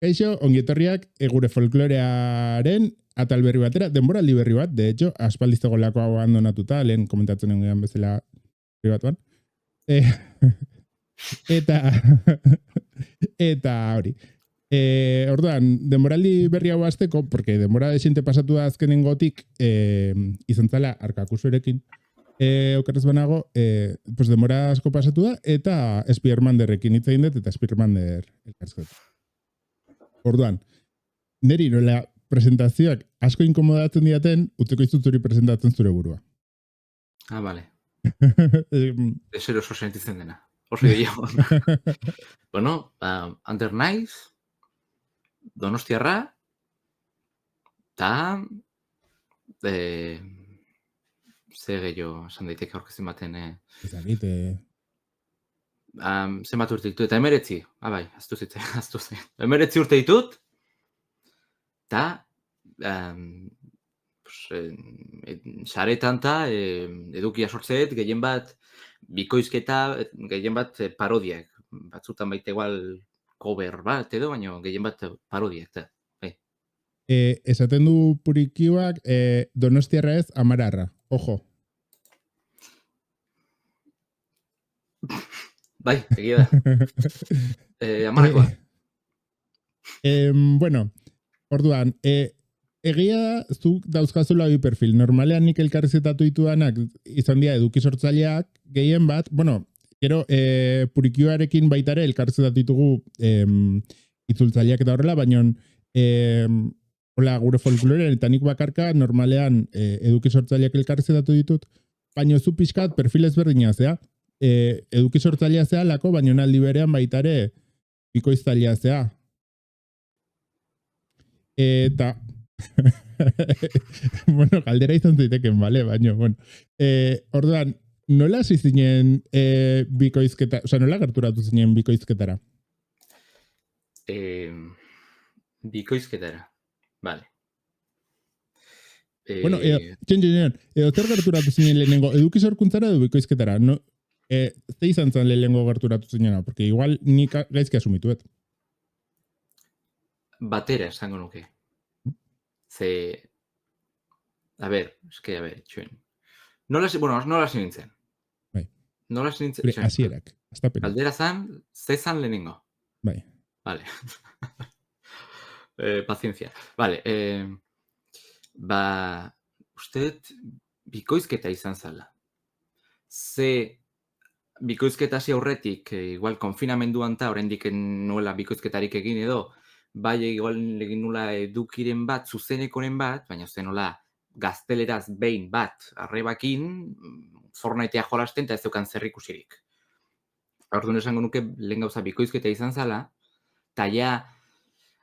Kaixo, ongietorriak gure folklorearen atal berri batera, denboraldi berri bat, de hecho, aspaldiztego lako abandonatuta, lehen komentatzen nengoen bezala pribatuan. Eta eta hori. Orduan, denboraldi berri hau azteko, porque denbora desinte pasatu da azkenengotik, izan zala arkakusuerekin, okerrez banago, pues denbora asko pasatu da, eta Spidermanderrekin hitz egin dut, eta Spidermander elkartzeko. Orduan, neri nola presentazioak asko inkomodatzen diaten, utzeko izut zuri presentatzen zure burua. Ah, vale. Eso oso sentitzen dena. Oso gehiago. Bueno, Ander naiz, Donostiarra, eta ze gehiago esan daiteke aurkezin baten. Ezagit, zenbat urte ditut, eta 19, bai, aztu zitzen. 19 urte ditut, eta saretan eta edukia sortzeet, gehien bat bikoizketa, gehien bat parodiak. Batzutan baita igual cover bat edo, baina gehien bat parodiak. Eta, bai. Esaten du purikioak Donostiarra ez Amararra. Ojo. Bai, egia da. Amarakoa. Bueno, orduan, egia zuk dauzkazula bi perfil. Normalean nik elkarrizetatu ditudanak izan dira eduki sortzaileak, gehien bat, bueno, gero purikioarekin baitare elkarrizetatu ditugu itzultzaileak eta horrela, baina hola, gure folklorean eta nik bakarka normalean eduki sortzaileak elkarrizetatu ditut, baina zu pixkat perfil ezberdina zea. Eduki sortzailea zea lako, baina aldi berean baitare bikoiztzailea zea. Eta bueno, galdera izan zaiteken, bale, baina, bueno. Orduan, nola hasi zinen bikoizketa, oza, nola gerturatu zinen bikoizketara? Bikoizketara, vale. Bueno, zer gerturatu zinen lehenengo, eduki sorkuntzara edo bikoizketara? No, ze izan zen lehenengo gerturatu zinena, porque igual nik gaizki asumituet. Batera esango nuke. Ze... A ver, txuen. Nola nintzen. Bai. Nola nintzen. Hasierak, astapena. Aldera zan, ze zan lehenengo. Bai. Vale. Paciencia. Vale. Uste bikoizketa izan zala. Ze bikoizketa hasi aurretik, igual konfinamenduan ta, oraindik nuela bikoizketarik egin edo, bai igual egin nula edukiren bat, zuzenekoren bat, baina zen nola gazteleraz behin bat arrebakin, Fortnitea jolasten eta ez dukan zerrikusirik. Orduan esango nuke lehen gauza bikoizketa izan zala, eta ja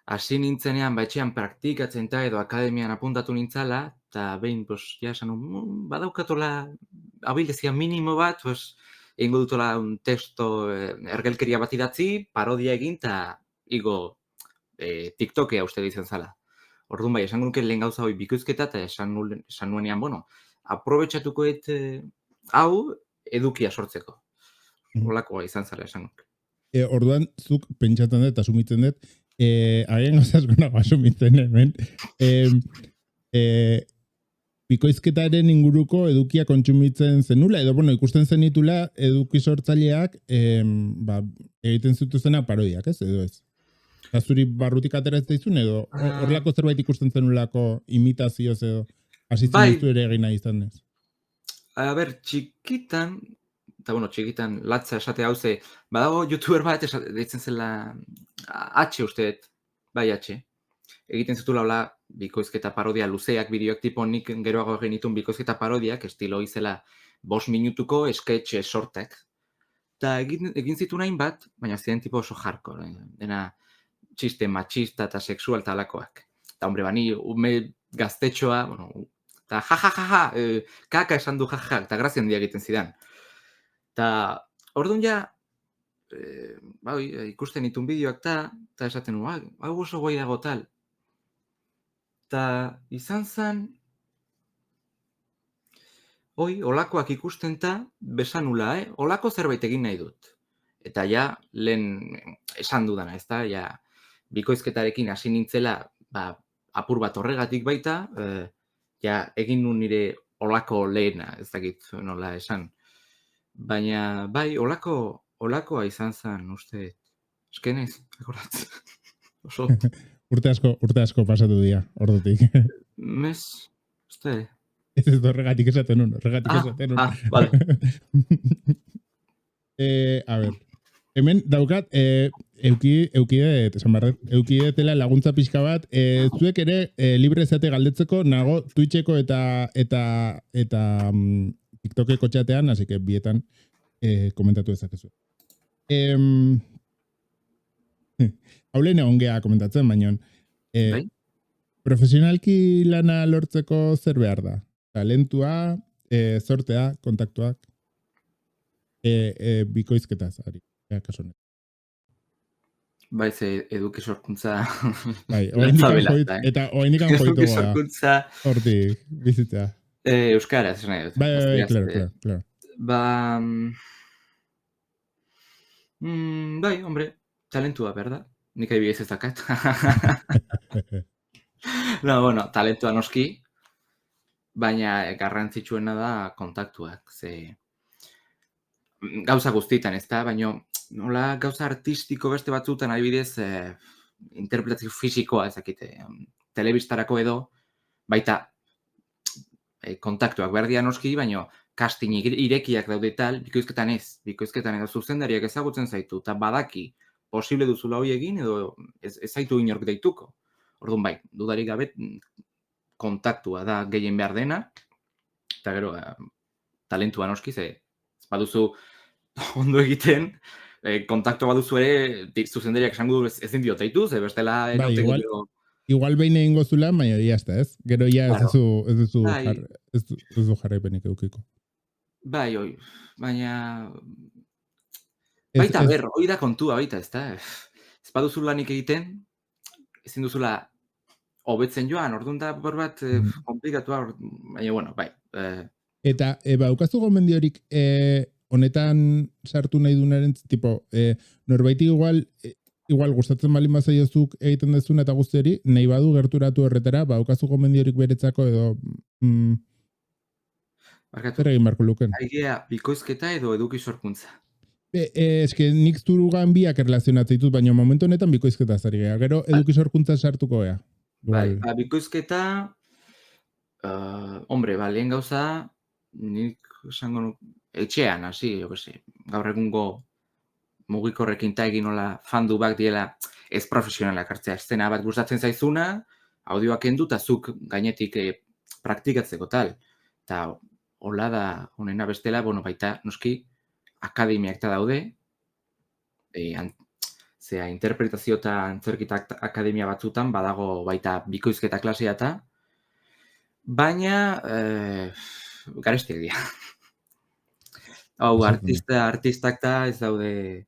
hasi nintzenean batxean praktikatzen eta edo akademian apuntatu nintzala, eta behin, ja esan badaukatola abildezia minimo bat, egingo dutola un testo ergelkeria bat idatzi, parodia egin, eta igo TikTokea uste izan zala. Orduan bai, esan nuke lehen gauza hoi bikoizketa, eta esan nuenean, bueno, aprobetxatukoet hau edukia sortzeko. Olakoa izan zala esan nuke. Orduan, zuk pentsatzen dut, asumitzen dut, agian gozazkona asumitzen hemen, bikoizketaren inguruko edukia kontsumitzen zenula, edo, bueno, ikusten zenitula eduki sortzaileak egiten zutuzena parodiak, ez? Edo ez? Eta zuri barrutik atera ez daizun, edo horrelako zerbait ikusten zenulako imitazioz edo asitzen duzu ere egina izan ez? A ber, txikitan, latza esate hauze, badago youtuber bat deitzen zela H usteet, bai H. Egiten zutula hola bikoizketa parodia luzeak bideoak tipo nik geroago egin ditun bikoizketa parodiak, estilo izela 5 minutuko sketch sortek. Eta egin zitu nahin bat, baina ziren tipo oso hardcore, dena txiste machista eta sexual talakoak. Eta hombre, bani ume gaztetxoa, bueno, eta ja, kaka esan du ja, eta grazia handia egiten zidan. Eta orduan ja, ikusten ditun bideoak eta esaten nu, hau oso guai dago tal. Eta izan zen, olakoak ikusten eta besanula, olako zerbait egin nahi dut. Eta ja, lehen esan dudana, ez da, ja, bikoizketarekin hasi nintzela, apur bat horregatik baita, ja, egin nun nire olako lehena, ez dakit nola esan. Baina, bai, olakoa izan zen, uste, eskenez, akoratzen. Oso, Urte asko pasatu dira, ordutik. mes, uste. Ez horregatik esaten nun, Vale. A ver, hemen daukat, eukidetela laguntza pixka bat, zuek ere libre zate galdetzeko nago Twitcheko eta TikTokeko txatean, así que bietan komentatu ezakezu. Haulene ongea komentatzen, baina profesionalki lana lortzeko zer behar da? Talentua, zortea, kontaktuak, bikoizketaz, ari, kasunek. Bai, ze eduki sorkuntza bai, eta oaindikan joitu eduki sorkuntza hortik, bizitza. Euskara, ez nahi dut. Bai, claro. Bai, hombre, talentua, berda? Nik adibidez ez dakat. No, bueno, talentua noski, baina garrantzitsuena da kontaktuak, ze gauza guztietan, ez da, baina nola gauza artistiko beste batzutan adibidez interpretazio fisikoa ezakite, telebistarako edo, baita kontaktuak behar dira noski, baina casting irekiak daude tal, bikoizketan edo zuzendariak ezagutzen zaitu, eta badaki posible duzula hori egin, edo ez zaitu inork deituko. Orduan bai, dudarik gabe kontaktua da gehien behar dena, eta gero talentua noski, ze baduzu ondo egiten, kontaktua baduzu ere, zuzendariak esango du ezin diotaitu, ze bestela igual behin egin gozula, baina jazta, ez? Gero ja ez duzu jarraipenik eukiko. Bai, oi, baina baita hoi da kontua, baita, ez da? Ez baduzu lanik egiten, ezin duzula hobetzen joan, orduan da bat komplikatua, baina, bueno, bai. Eta, baukazu gomendiorik honetan sartu nahi dunaren, tipo, norbaiti igual gustatzen balin bazaiozuk egiten dezuna eta guztiari, nahi badu gerturatu horretara, baukazu gomendiorik beretzako edo zer egin barko luken? Aigea, bikoizketa edo eduki sorkuntza? Eske nik zurugan biak erlazionatzen ditut, baina momentu honetan bikoizketa zari gea. Gero eduki sorkuntza sartuko gea. Bai, bikoizketa, hombre, lehen gauza, nik esango etxean, hasi, gaur egungo mugikorrekin ta egin nola fandu bak diela ez profesionalak hartzea. Eszena bat gustatzen zaizuna, audioak kendu eta zuk gainetik praktikatzeko tal. Eta hola da honena bestela, bueno, baita noski akademiak eta daude, interpretazio eta antzerkita akademia batzutan badago baita bikoizketa klasea eta, baina garestiak dira. Hau, artistak da ez daude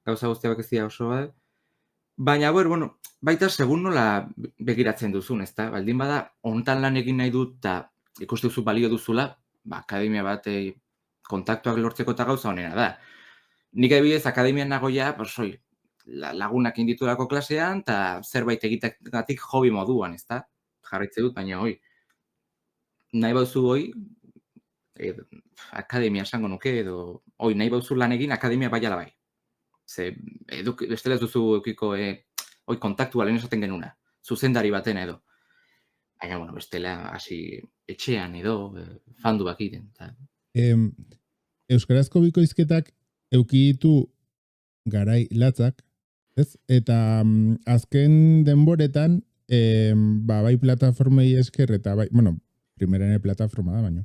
gauza guztiak ez dira oso bat. Baina, bueno, baita segun nola begiratzen duzun, ez da? Baldin bada, honetan lan egin nahi dut eta ikuste duzu balio duzula, akademia bat kontaktuak lortzeko eta gauza honena da. Nik adibidez, akademian nagoia, lagunak inditulako klasean, eta zerbait egitegatik hobi moduan, ez da? Jarraitze dut, baina nahi bauzu akademia esango nuke, edo nahi bauzu lan egin, akademia bai ala bai. Ze, bestela ez duzu eukiko kontaktua lehen esaten genuna, zuzendari baten edo. Baina, bueno, bestela hasi etxean edo fandu bakiten. Euskarazko bikoizketak eukiditu garai latzak, ez? Eta azken denboretan, bai plataformei esker eta bai, bueno, primerane plataforma da, baina.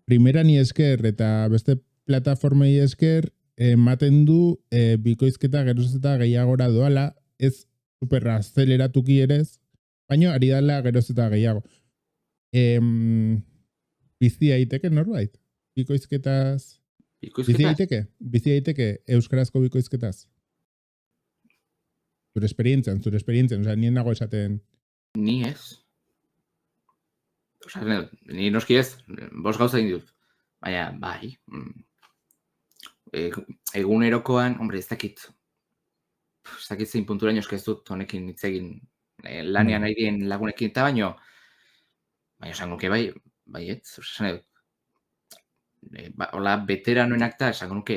Primerani esker eta beste plataformei esker ematen du bikoizketa geroz eta gehiagora doala, ez superra azeleratuki ere ez, baina ari dala geroz eta gehiago. Bizi daiteke norbait? Bikoizketaz? Bizi daiteke euskarazko bikoizketaz? Zure esperientzian, oza, nien nago esaten... Ni ez. Osa, ni noski ez, 5 gauza egin dut. Baina, bai, egunerokoan, hombre, ez dakit. zakit zein punturaino ez dut honekin hitz egin lanean nahi dien lagunekin eta baino esango nuke baietz, esan dut, hola veteranoenak da, esango nuke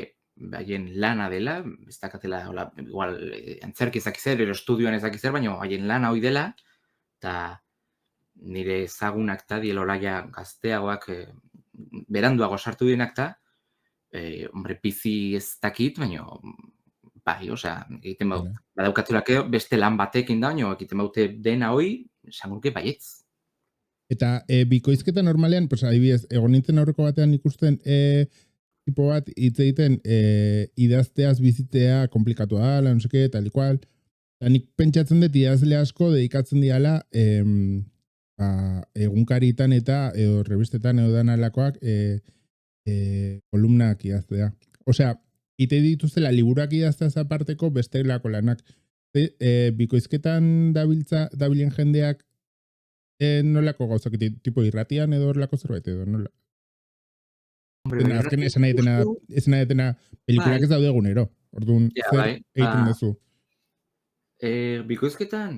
haien lana dela, ez dakatela, hola, igual, antzerki ezakizer, ero estudioan ezakizer, baina haien lana hoi dela, eta nire ezagunak eta dielolaia gazteagoak beranduago sartu dienak eta, hombre, bizi ez dakit, baina bai, osea, egiten badaukatzelak beste lan batekin da, baina egiten baute dena hoi, esango nuke baietz. Eta bikoizketa normalean, pues, adibidez, egon nintzen aurreko batean ikusten tipo bat hitz egiten idazteaz bizitzea komplikatua da, no seke, tal y cual. Eta nik pentsatzen dut idazle asko dedikatzen diala egunkaritan eta revistetan edo danalakoak kolumnak idaztea. Osea, ite dituztela liburuak idazteaz aparteko bestelako lanak. Bikoizketan dabilen jendeak nolako gauzak, tipo irratian edo horrelako zerbait edo nola? Azken esan nahi detena pelikulak ez daude egunero. Orduan, zer egiten duzu? Bikoizketan,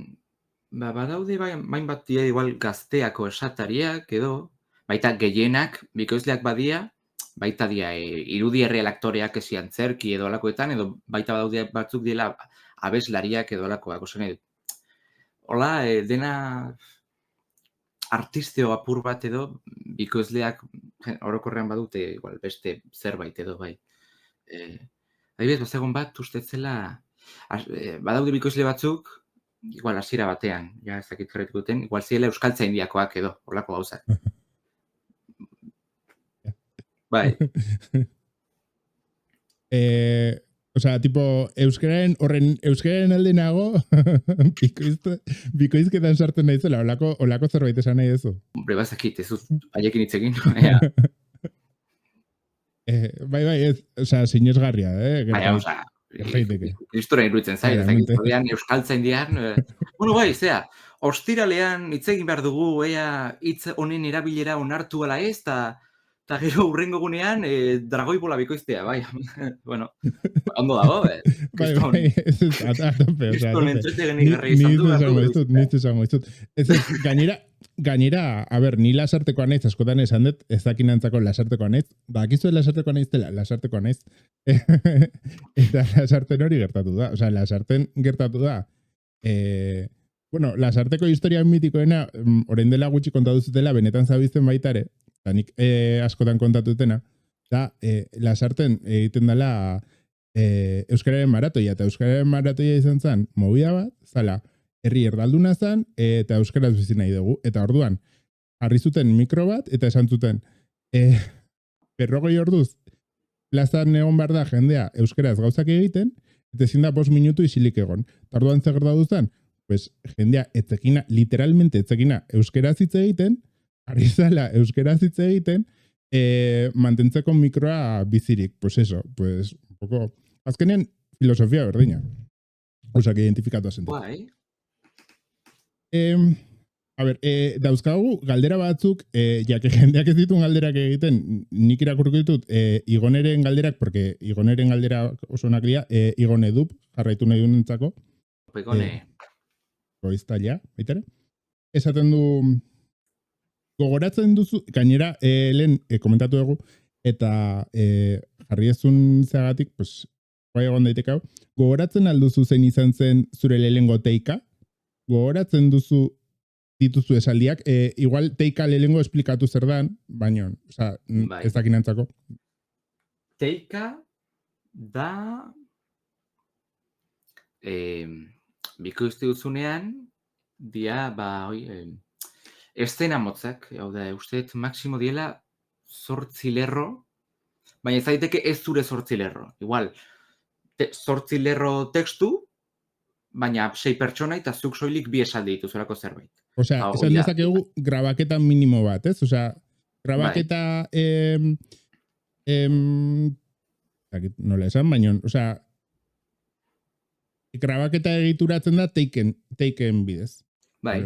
badaude bain bat dira igual gazteako esatariak edo, baita gehienak bikoizleak badia, baita dira irudi erreal aktoreak esi antzerki edo alakoetan, edo baita badaude batzuk dira abeslariak edo alakoak. Hola, dena artisteo apur bat edo, bikoizleak orokorrean badute igual beste zerbait edo bai. Adibidez, bazegon bat ustetzela, badaude bikoizle batzuk, igual hasiera batean, ja ez dakit jarretuko duten, igual ziela euskaltzaindiakoak edo, horlako gauzak. Bai. Osea, tipo, euskararen alde nago, bikoizketan sartzen nahi zela, olako zerbait esan nahi duzu. Hombre, bazakit, ez dut, haiekin hitz egin. Bai, osea, sinesgarria, Baina, osea, kristora iruditzen zait, euskaltzaindian, bueno, bai, zea, ostiralean hitz egin behar dugu, hitz honen erabilera onartu ala ez, eta gero hurrengo gunean dragoi bola bikoiztea, bai. Bueno, ondo dago, Bai, kriston entretegenik garri izan du. Nitz esango iztut. Gainera, a ber, ni lasartekoa naiz, askotan esan dut, ez dakinantzako lasartekoa naiz, bakizu lasartekoa naiz dela, lasartekoa naiz. Eta lasarten hori gertatu da, osea, lasarten gertatu da, bueno, lasarteko historia mitikoena, orain dela gutxi kontatu zutela, benetan zabizten baitare, eta nik askotan kontatutena, eta lasarten egiten dela euskararen maratoia, eta euskararen maratoia izan zen, movida bat, zala, herri erdalduna zen, eta euskaraz bizi nahi dugu, eta orduan, jarri zuten mikro bat, eta esan zuten, 40 orduz, plazan egon behar da jendea euskaraz gauzak egiten, eta ezin da 5 minutu isilik egon. Eta orduan zer gertatu zen, pues, jendea etzekina, literalmente etzekina euskaraz hitz egiten, ari zala euskaraz hitz egiten, mantentzeko mikroa bizirik. Pues eso, pues, un poco, azkenen filosofia berdina. Osa, que identifikatu asentu. Bai. A ber, dauzkagu galdera batzuk, jake jendeak ez dituen galderak egiten, nik irakurko ditut Igoneren galderak, porque Igoneren galdera oso onak dira, Igone dub, jarraitu nahi dunentzako. Igone. Goiztaila, baitare. Esaten du, gogoratzen duzu, gainera, lehen komentatu dugu, eta jarri ezun zeagatik, pues, bai egon daiteke hau, gogoratzen alduzu zein izan zen zure lehengo teika, gogoratzen duzu dituzu esaldiak, igual teika lehengo esplikatu zer dan, baina, oza, ez dakinantzako. Teika da bikoizte dutzunean, dia, estena motzak, hau da, usteet maksimo diela 8 lerro, baina ez daiteke ez zure 8 lerro. Igual, 8 lerro tekstu, baina 6 pertsona eta zuk soilik 2 esaldi dituzulako zerbait. Osea, esan dezakegu grabaketa minimo bat, ez? Osea, grabaketa nola esan, baina, osea, grabaketa egituratzen da teiken bidez. Bai,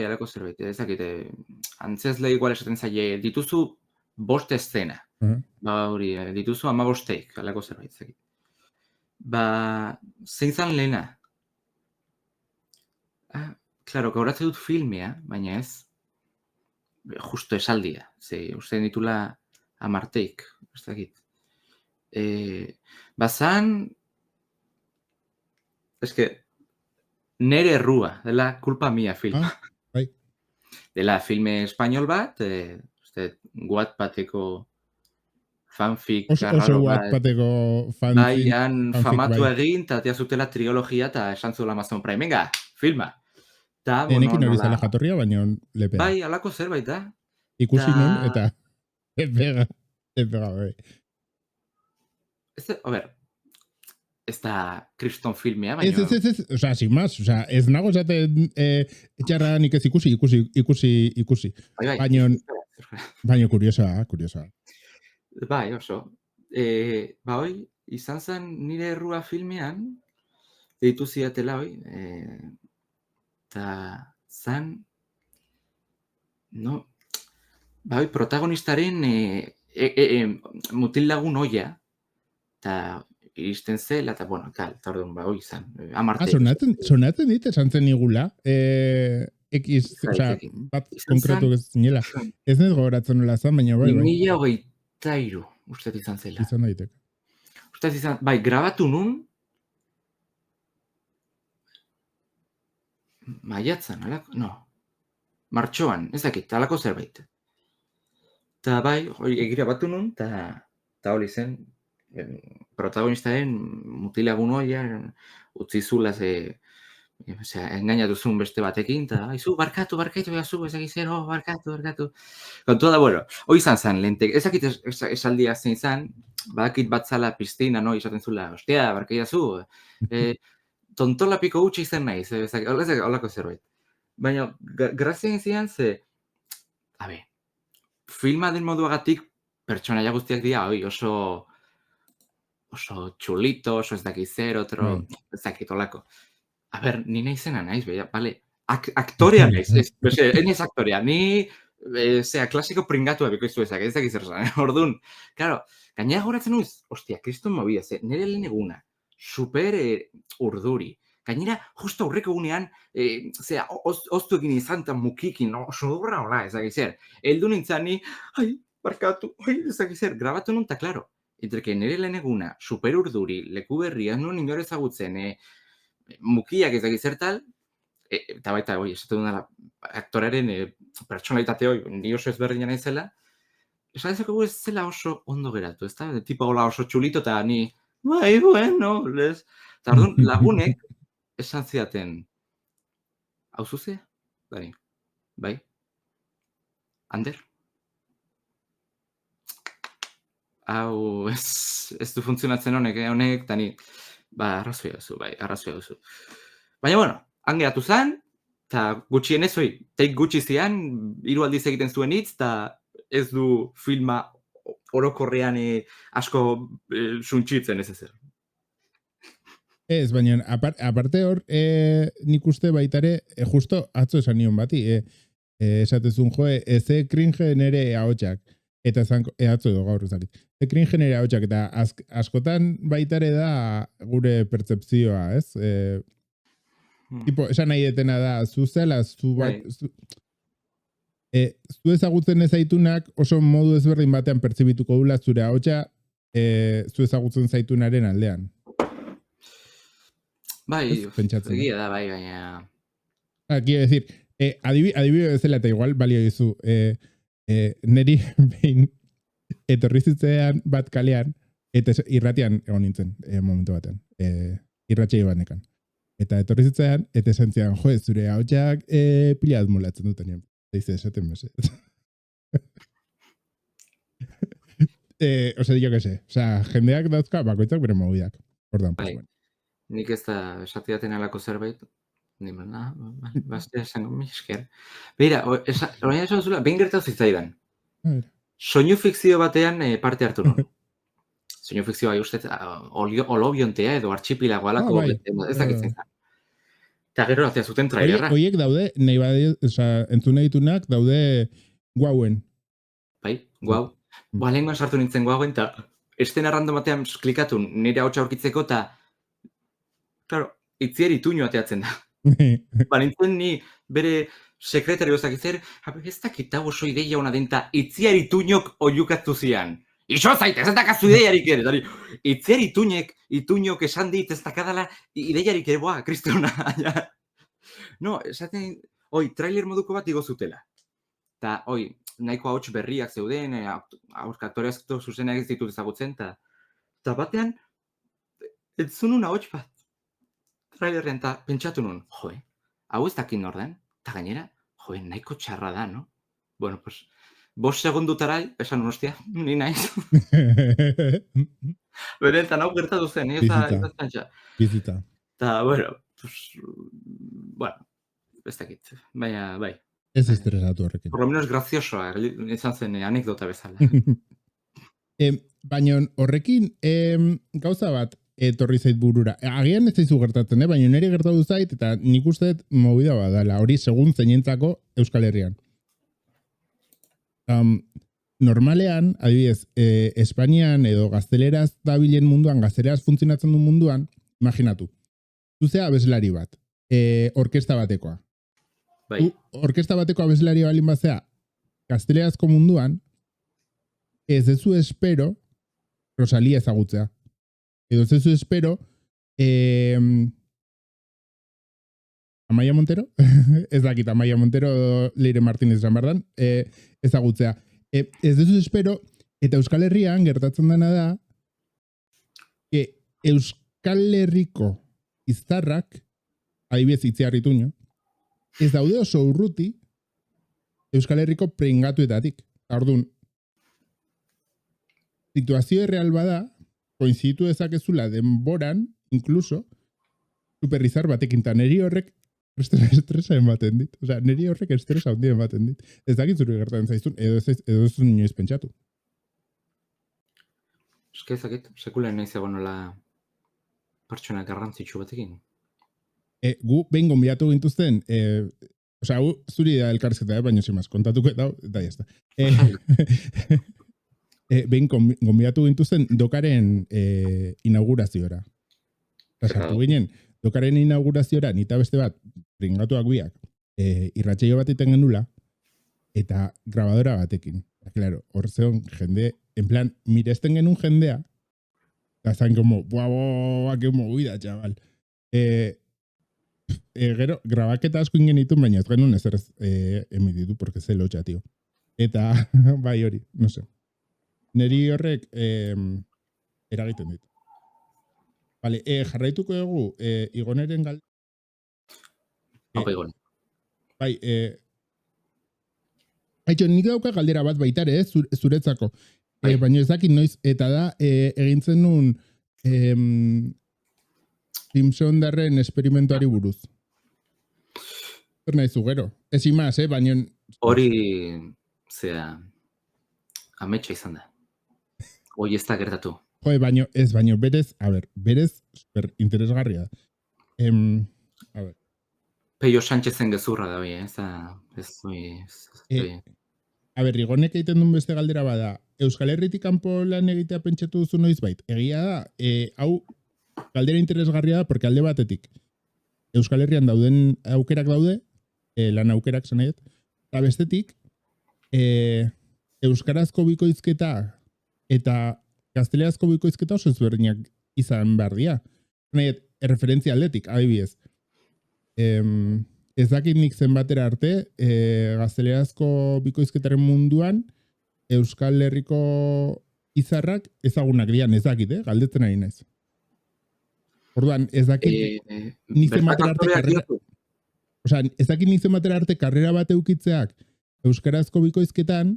alako zerbait, ezakite, antzesle igual esaten zaie, dituzu 5 eszena. Hori, dituzu 15 teik, alako zerbait, ezakite. Zein zan lehena? Claro, gauratzen dut filmea, baina ez, justo esaldia. Ze, uste ditula amarteik, ez dakit. Bazan, eske, nere errua, dela kulpa mia filma. Bai. Dela filme espainol bat, uste, Wattpadeko fanfic Oso arraro bat. Wattpadeko Bai, fanfic, han famatu egin, eta atea zutela trilogia, eta esan zuela Amazon Prime, venga, filma. Ta, bueno, Enekin hori nola... zela jatorria, baina lepea. Bai, alako zerbait da. Ikusi nun, eta epega, bai. A ver, ez da kriston filmea, baina... Ez, oza, sin más, oza, ez nago esaten etxarra nik ez ikusi. Bai, baina kuriosa. Bai, oso. Hoi, izan zen nire errua filmean, deitu ziatela hoi, eta zan, no, hoi, protagonistaren mutil lagun oia, eta iristen zela, eta, bueno, tal, eta orduan, hoi izan, amarte. Sonatzen dit, esan zen igula, oza, bat konkretu ez zinela. Ez ez gogoratzen nola zan, baina bai. 2023, uste izan zela. Izan daitek. Uste izan, bai, grabatu nun, maiatzan, alako, no, martxoan, ez dakit, alako zerbait. Eta bai, grabatu nun, eta hori zen, protagonistaren mutilagun hoia, utzi zula engainatu zuen beste batekin, eta aizu, barkatu, behazu, ezakit zero, barkatu. Kontua da, bueno, hoi izan zen, lentek, ezakit esaldia zein zen, badakit bat zala piztina, no, izaten zula, ostia, barkaidazu, tontolapiko gutxi izan nahiz, holako zerbait. Baina, grazien zian, filma den moduagatik, pertsonaia guztiak dira, oso txulito, oso ez dakit zer, otro, ez dakit olako. A ber, ni nahi zena naiz, bale, aktorea naiz, ez aktorea, ni, klasiko pringatu ebiko izu ezak, ez dakit zer zan, orduan, claro, gainera goratzen nuiz, ostia, kriston mobia, nire lehen eguna, super urduri, gainera, justo aurreko egunean, oztu egin izan eta mukikin, oso horra hola, ez dakit zer, heldu nintzen ni, barkatu, ez dakit zer, grabatu nun, eta klaro, entreke nire lehen eguna, super urduri, leku berria, nuen inor ezagutzen, mukiak ez dakit zertal, eta baita, esatu duna aktoraren pertsonalitate hoi, ni oso ezberdina naizela, esan dezakegu ez zela oso ondo geratu, ez da? Tipo hola oso txulito, eta ni, bai, bueno, les... Eta orduan, lagunek esan zidaten, hau zuzea? Bai? Ander? Hau, ez du funtzionatzen honek, eta ni, arrazoia duzu. Baina, bueno, han geratu zen, eta gutxienez, teik gutxi zian, 3 aldiz egiten zuen hitz, eta ez du filma orokorrean asko suntxitzen ez ezer. Ez, baina, aparte hor, nik uste baitare, justo atzo esan nion bati, esatezun joe, eze cringe nere ahotsak, eta atzo edo gaur ezakit. Eze cringe nere ahotsak, eta askotan baitare da gure pertzepzioa, ez? Tipo, esan nahi detena da, zuzela, zu ezagutzen ezaitunak oso modu ezberdin batean pertsibituko dula zure ahotsa zu ezagutzen zaitunaren aldean. Bai, egia da, bai, baina... Quiero decir, adibide bezala eta igual balio dizu, neri behin etorri zitzean bat kalean, eta irratian egon nintzen momentu batean, irratxei banekan. Eta etorri zitzean, eta esan zian, jo, zure hautsak pila molatzen duten nien. Dice, esaten bese. Ose, yo que sé. Osa, jendeak dauzka, bakoitzak bere mobidak. Ordan, pues, bueno. Nik ez da esatiaten alako zerbait, nimen, bastia esango mi esker. Beira, orain esan zula, behin gertatu zitzaidan. Soinu fikzio batean parte hartu nun. Soinu fikzioa ustez, olobiontea edo artxipilago alako, ez dakitzen zan. Eta gero hacia zuten trailerra. Oiek daude, nahi bade, entzune ditunak, daude guauen. Bai, guau. Lenguan sartu nintzen guauen, eta estena random batean klikatu nire hautsa aurkitzeko, eta, claro, itzier ituño ateatzen da. Nintzen ni bere sekretario ezak ez dakit hau oso ideia ona denta, Itziar Ituñok oiukatu zian. Ixo zaitez, ez dakazu ideiarik ere. Dari, Itziar Ituñok esan dit ez dakadala ideiarik ere, boa, kristona. No, esaten, trailer moduko bat igo zutela. Ta, nahiko hauts berriak zeuden, aktoreak zuzenak ez ditut ezagutzen, ta batean, entzunun hauts bat. Trailerren, ta pentsatu nun, hau ez dakit nor den, eta gainera, nahiko txarra da, no? Bueno, pues, 5 segundutara, esan nun, hostia, ni naiz. Benetan, hau gertatu zen, ez da. Bizita. Ta, bueno, pues, ez dakit, baina, bai. Ez estresatu horrekin. Por lo menos graziosoa, izan zen anekdota bezala. Baina horrekin, gauza bat, etorri zait burura. Agian ez zaizu gertatzen, baina niri gertatu zait, eta nik uste movida badala, hori segun zeinentzako Euskal Herrian. Normalean, adibidez, Espainian edo gazteleraz dabilen munduan, gazteleraz funtzionatzen duen munduan, imaginatu, zuzea abeslari bat, orkesta batekoa. Bai. Orkesta bateko abeslari balin bazea, gaztelerazko munduan, ez dezu espero Rosalía ezagutzea. Edo ez dezu espero Amaia Montero? Ez dakit, Amaia Montero Leire Martínez Rambardan ezagutzea. Ez dezu espero, eta Euskal Herrian gertatzen dena da Euskal Herriko iztarrak, adibidez Itziar Ituño, ez daude oso urruti Euskal Herriko pringatuetatik. Orduan, situazio erreal bada, koinzitu dezakezula denboran, incluso, superrizar batekin, eta neri horrek estresa ematen dit. Osea, neri horrek estresa handia ematen dit. Ez dakit zuri gertatzen zaizun, edo ez inoiz pentsatu. Eske ezakit, sekulen nahi zegoen nola pertsona garrantzitsu batekin. Gu behin gonbidatu gintuzten, osea, zuri da elkarrizketa, baina zemaz, kontatuko eta jazta. Behin gonbidatu gintuzten dokaren inaugurazioa. Sartu ginen, dokaren inaugurazioa, nita beste bat, pringatuak biak, irratxeio bat iten genula, eta grabadora batekin. Claro, hor zeon jende, en plan, miresten genuen jendea, eta zain como, buah, que movida, chaval. Gero, grabaketa asko ingenitu, baina ez genuen ezer emititu, porque ze lotxa, tio. Eta, bai hori, no sé. Neri horrek eragiten dit. Vale, jarraituko dugu, Igoneren galde. Igon. Bai, haitxo, nik dauka galdera bat baitare, zuretzako. Baina ez dakit noiz, eta da, egintzen nun Simpson darren esperimentuari buruz. Zer nahi zu, gero. Ez imaz, baina... Hori, ametsa izan da. Hoi ez da gertatu. Baina berez, berez super interesgarria. A ver. Peio Sánchezen gezurra da, A ver, Igonek egiten duen beste galdera bada, Euskal Herritik kanpo lan egitea pentsatu duzu noiz bait. Egia da, hau galdera interesgarria da, porque alde batetik Euskal Herrian dauden aukerak daude, lan aukerak zanaiet, eta bestetik, euskarazko bikoizketa eta gaztelerazko bikoizketa oso ezberdinak izan behar dira. Zanaiet, erreferentzia aldetik, adibidez. Ez dakit nik zenbatera arte, gaztelerazko bikoizketaren munduan, Euskal Herriko izarrak ezagunak dian, ez dakit, galdetzen ari naiz. Orduan, ez dakit nik zenbatera arte karrera... Osea, ez dakit nik zenbatera arte karrera bat eukitzeak euskarazko bikoizketan,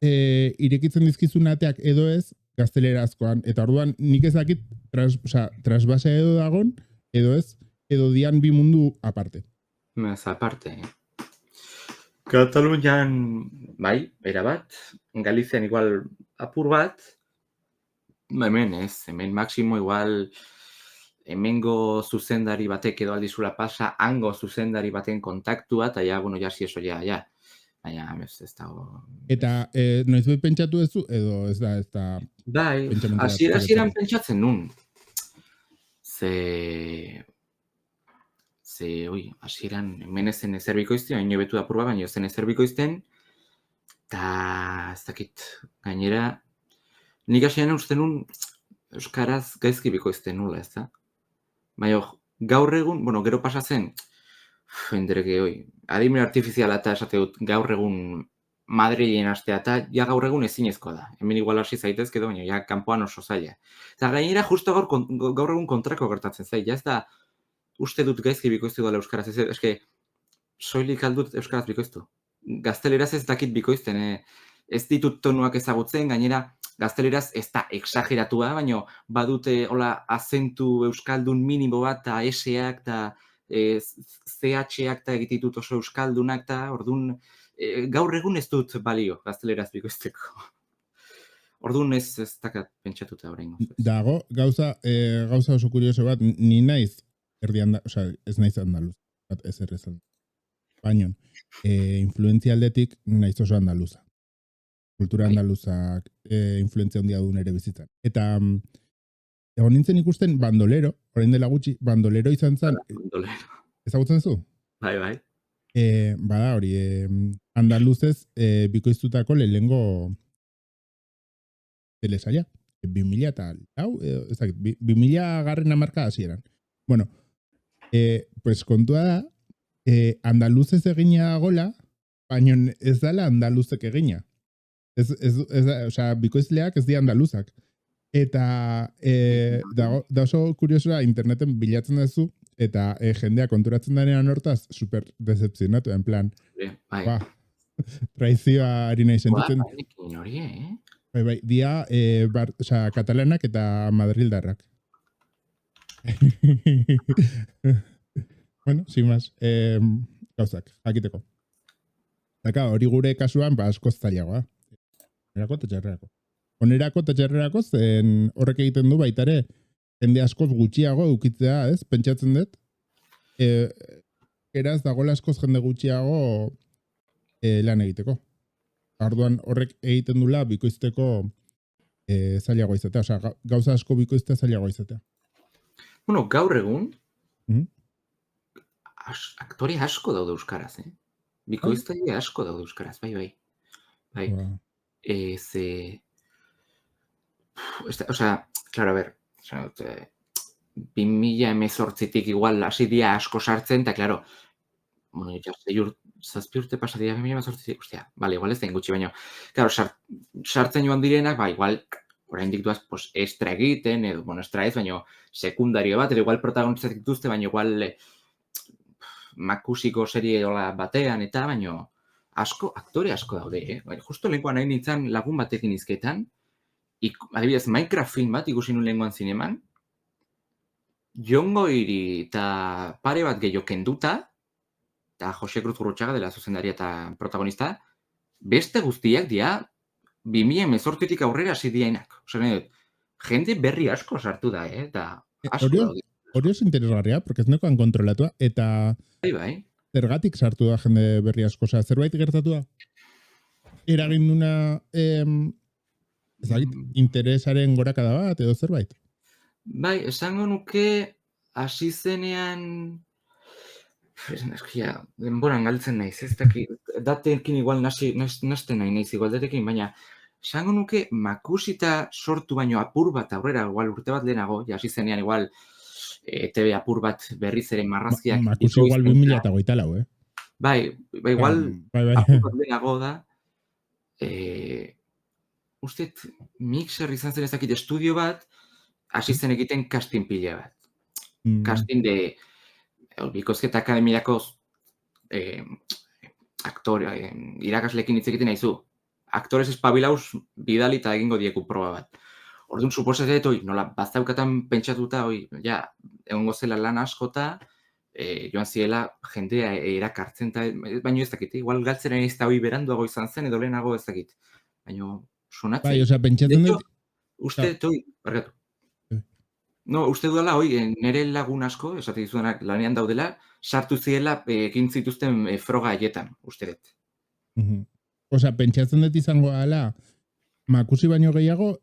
irekitzen dizkizun ateak edo ez gaztelerazkoan. Eta orduan, nik ez dakit trasbasea edo dagon, edo ez, edo dian bi mundu aparte. Ez aparte. Katalunian, bai, erabat. Galizian igual apur bat. Hemen ez, hemen maksimo igual hemengo zuzendari batek edo aldizula pasa, hango zuzendari baten kontaktua, eta ja, bueno, jasi eso, ja. Baina, ez dago... Eta, noiz bai pentsatu ez du, edo ez da... Bai, hasieran pentsatzen nun. Ze, hasieran, hemen ez zen ezer bikoizten, baina betu da purba, baina ez zen ezer bikoizten, eta ez dakit, gainera, nik hasieran uste nun euskaraz gaizki bikoizten nula, ez da? Baina gaur egun, gero pasa zen, endereke, adimen artifiziala eta esate dut gaur egun Madrilen astea, eta ja gaur egun ezinezkoa da. Hemen igual hasi zaitezke, baina ja kanpoan oso zaila. Eta gainera justo gaur egun kontrako gertatzen zait, ja ez da uste dut gaizki bikoiztu dela euskaraz, eske soilik aldut euskaraz bikoiztu. Gazteleraz ez dakit bikoizten, ez ditut tonuak ezagutzen, gainera gazteleraz ez da exageratua, baina badute hola azentu euskaldun minimo bat, eta S-ak, eta CH-ak, eta egititut oso euskaldunak, eta orduan gaur egun ez dut balio gazteleraz bikoizteko. Orduan ez dakat pentsatuta orain. Dago, gauza oso kurioso bat, ni naiz ez naiz andaluz, bat ez errezan. Baina, influentzia aldetik naiz oso andaluza. Kultura andaluzak influentzia handia duen ere bizitzan. Eta egon nintzen ikusten bandolero, orain dela gutxi, bandolero izan zen. Bandolero. Ezagutzen zu? Bai. Bada hori, andaluzez bikoiztutako lehengo telesaila. 2000 eta hau, 2000 garren hamarka hasieran. Bueno, pues kontua da, andaluzez egina gola, baina ez dala andaluzek egina. Osea, bikoizleak ez di andaluzak. Eta da oso kuriosoa interneten bilatzen duzu, eta jendea konturatzen denean hortaz super decepcionatu, en plan. Bai. Traizioa ari nahi sentitzen. Bai, dia katalanak eta madrildarrak. Bueno, sin más, gauzak, jakiteko. Daka, hori gure kasuan, askoz zailagoa. Onerako eta txarrerako. Onerako eta txarrerako zen horrek egiten du baitare jende askoz gutxiago eukitzea, ez? Pentsatzen dut. Eraz dagoela askoz jende gutxiago lan egiteko. Orduan horrek egiten dula bikoizteko zailagoa izatea. Osea, gauza asko bikoiztea zailagoa izatea. Bueno, gaur egun, aktore asko daude euskaraz, Bikoiztaile asko daude euskaraz, bai. Claro, a ver, 2018tik igual hasi dia asko sartzen, eta, claro, zazpi urte pasadia 2018, ostia, vale, igual ez da gutxi, baina, claro, sartzen joan direnak, igual, oraindik duaz, estra egiten, edo, estra ez, baina sekundario bat, edo igual protagonizat dituzte, baina igual makusiko serie batean, eta, baina, aktore asko daude, justo lehenkoan nahi nintzen lagun batekin izketan, adibidez, Minecraft film bat ikusi nuen lehenkoan zineman, Jongo Iri eta pare bat gehiago kenduta, eta Jose Cruz Gurrutxaga dela zuzendaria eta protagonista, beste guztiak dira 2018tik aurrera hasi diainak. Osea, jende berri asko sartu da, eta asko daude. Hori oso interesgarria, porque ez nekoan kontrolatua, eta Bai. zergatik sartu da jende berri asko, zerbait gertatu da? Eragin duna interesaren gorakada bat, edo zerbait? Bai, esango nuke hasi zenean denboran galtzen naiz, ez dakit, datekin igual nasten nahi naiz igualdatekin, baina esango nuke makusita sortu baino apur bat aurrera, igual urte bat lehenago, hasi zenean igual TV apur bat berriz ere marrazkiak. Makusi igual 2024, Bai, igual apur bat lehenago da, usteet mixer izan zen ezakit estudio bat, hasi zen egiten casting pila bat. Casting de Bikoizketa Akademiako aktore, irakaslekin hitz egiten nahizu. Aktores espabilauz bidali eta egingo dieku proba bat. Orduan, suposatzen nola bazaukatan pentsatuta, egongo zela lan askota, joan ziela jendea erakartzen, baina ez dakit, igual galtzera ez da hori beranduago izan zen, edo lehenago ez dakit. Baina, sonatzen. Bai, osea, pentsatzen dut... Uste, barkatu. No, uste dudala, nire lagun asko, esate dizudanak lanean daudela, sartu ziela egin zituzten froga haietan, uste dut. Osea, pentsatzen dut izango ala, makusi baino gehiago,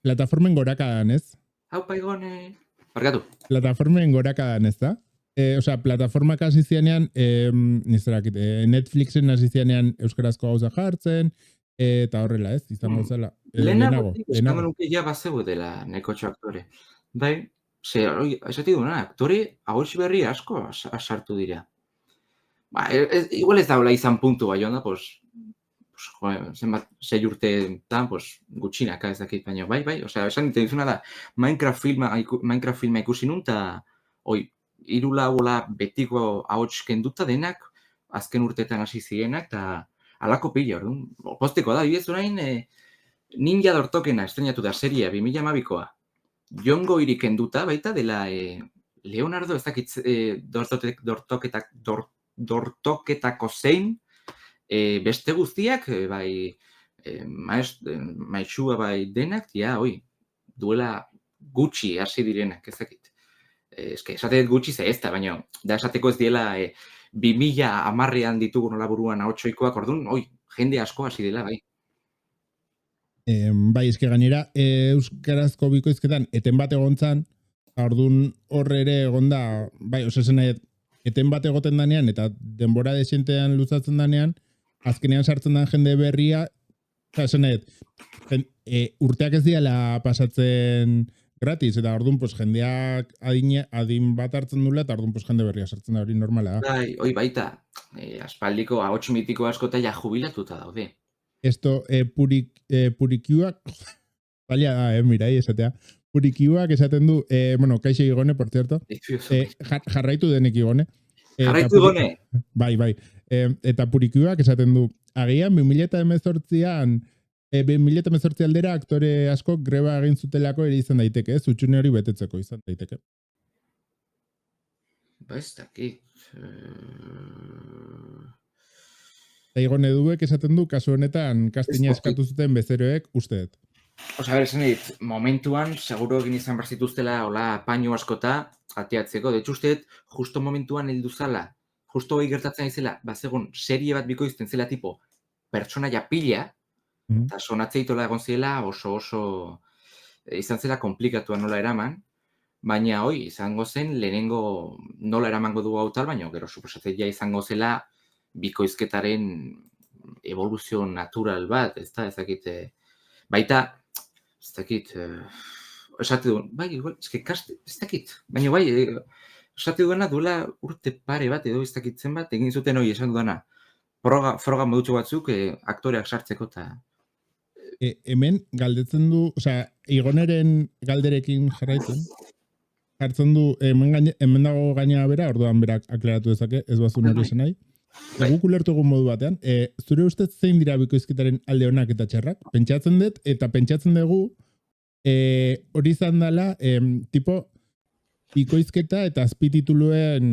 plataformen gorakadan, ez? Hau paigone... Barkatu. Plataformen gorakadan, ez da? Osea, plataformak hasi zianean, nizerakit, Netflixen hasi zianean euskarazko gauza jartzen, eta horrela, ez? Izango zela. Lehenago. Esango nuke ja bazeu dela nekotxo aktore. Bai, esati duna, aktore ahots berri asko sartu dira. Ba, igual ez daula izan puntu bai onda, pues zenbat, 6 urteetan, pues, gutxinaka ez dakit, baina bai, osea, esan dite dizuna da, Minecraft filma ikusi nun, eta, hiru lau betiko ahots kenduta denak, azken urteetan hasi zirenak, eta alako pila, orduan, posteko da, bidez orain, Ninja Dortokena estrenatu da seria, 2012koa. Jongo hiri kenduta, baita, dela Leonardo, ez dakit, dortoketako zein, beste guztiak, bai, maixua bai denak, duela gutxi hasi direnak, ezakit. Esatet gutxi ze ez da, baina da esateko ez diela 2010an ditugu nola buruan ahotsoikoak, orduan, jende asko hasi dela, bai. Bai, eske gainera, euskarazko bikoizketan eten bat egontzan, orduan horre ere egonda, bai, zen eten bat egoten danean, eta denbora desientean luzatzen danean, azkenean sartzen den jende berria, esan urteak ez diala pasatzen gratis, eta orduan, pues, jendeak adin bat hartzen dula, eta orduan, pues, jende berria sartzen da hori normala. Bai, baita, aspaldiko ahots mitiko asko eta ja jubilatuta daude. Esto, purikiuak, balia da, mirai, esatea. Purikiuak esaten du, bueno, kaixo Igone, por cierto. Jarraitu denek Igone. Jarraitu Igone? Bai. Eta purikiuak esaten du, agian 2018an, 2018 aldera aktore asko greba egin zutelako ere izan daiteke, zutxune hori betetzeko izan daiteke. Ba, ez dakit. Eta Igone duek esaten du, kasu honetan, kastina eskatu zuten bezeroek usteet. Osa, esan dit, momentuan, seguro egin izan barzituztela, hola, paino askota, ateatzeko. De hecho, usteet, justo momentuan heldu zala, justo hori gertatzen izela, bazegon, serie bat bikoizten zela tipo, pertsonaia pila, eta sonatzeitola egon zela, oso, izan zela komplikatua nola eraman, baina izango zen, lehenengo nola eramango dugu hau tal, baina gero suposatzea izango zela bikoizketaren evoluzio natural bat, ez dakit, baita, ez dakit, esate duen, bai, ez dakit, baina bai, esate duena duela urte pare bat edo ez dakitzen bat, egin zuten hori esan duena, froga modutxo batzuk aktoreak sartzeko eta... Hemen galdetzen du, osea, Igoneren galderekin jarraitzen, jartzen du, hemen dago gaina bera, orduan berak aklaratu dezake, ez bazun hori esan nahi. Guk ulertu egun modu batean, zure ustez zein dira bikoizketaren alde honak eta txarrak? Pentsatzen dut, eta pentsatzen dugu, hori izan dela, tipo, bikoizketa eta azpitituluen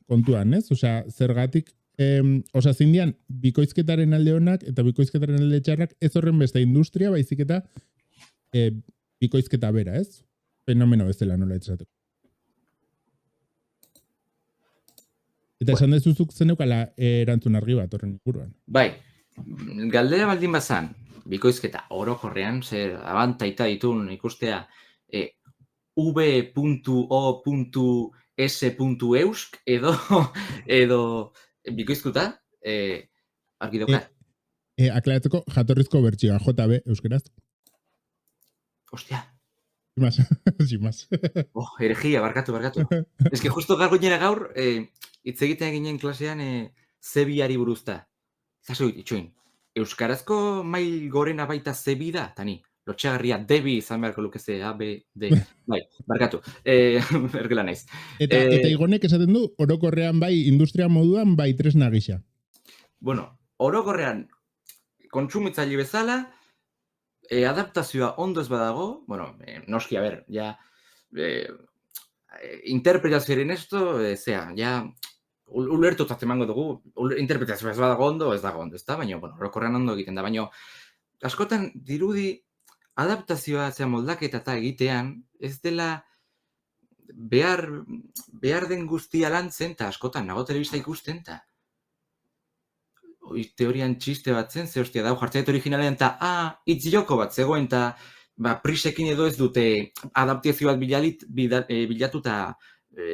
kontuan, ez? Osea, zergatik, osea, zindian, bikoizketaren alde honak eta bikoizketaren alde txarrak ez horren beste industria, baizik eta bikoizketa bera, ez? Fenomeno bezala nola etxateko. Eta esan dezuzuk zeneukala erantzun argi bat horren inguruan. Bai, galdera baldin bazan, bikoizketa orokorrean, zer abantaita ditun ikustea v.o.s.eusk edo bikoizkuta, argi daukat. Aklaratzeko jatorrizko bertsioa, JB euskeraz. Ostia. Sin más. Herejia, barkatu. Ez que justo gargoinera gaur, hitz egiten ginen klasean zebiari buruzta. Zaso itxoin, euskarazko mail gorena baita zebi da, tani, lotxagarria debi izan beharko lukeze, A, B, D, bai, barkatu, ergela naiz. Eta Igonek esaten du, orokorrean bai, industria moduan bai tresna gisa. Bueno, orokorrean, kontsumitzaile bezala, adaptazioa ondo ez badago, bueno, noski, a ber, ja, interpretazioaren esto, ja, ulertutat emango dugu, interpretazioa ez badago ondo, ez dago ondo, ez da, baina, bueno, orokorrean ondo egiten da, baina, askotan dirudi adaptazioa moldaketa eta egitean, ez dela behar den guztia lantzen, eta askotan nago telebista ikusten, eta teorian txiste bat zen, ze hostia, dau jartzaiet originalean, eta hitz joko bat zegoen, eta prisekin edo ez dute adaptazio bat bilatu eta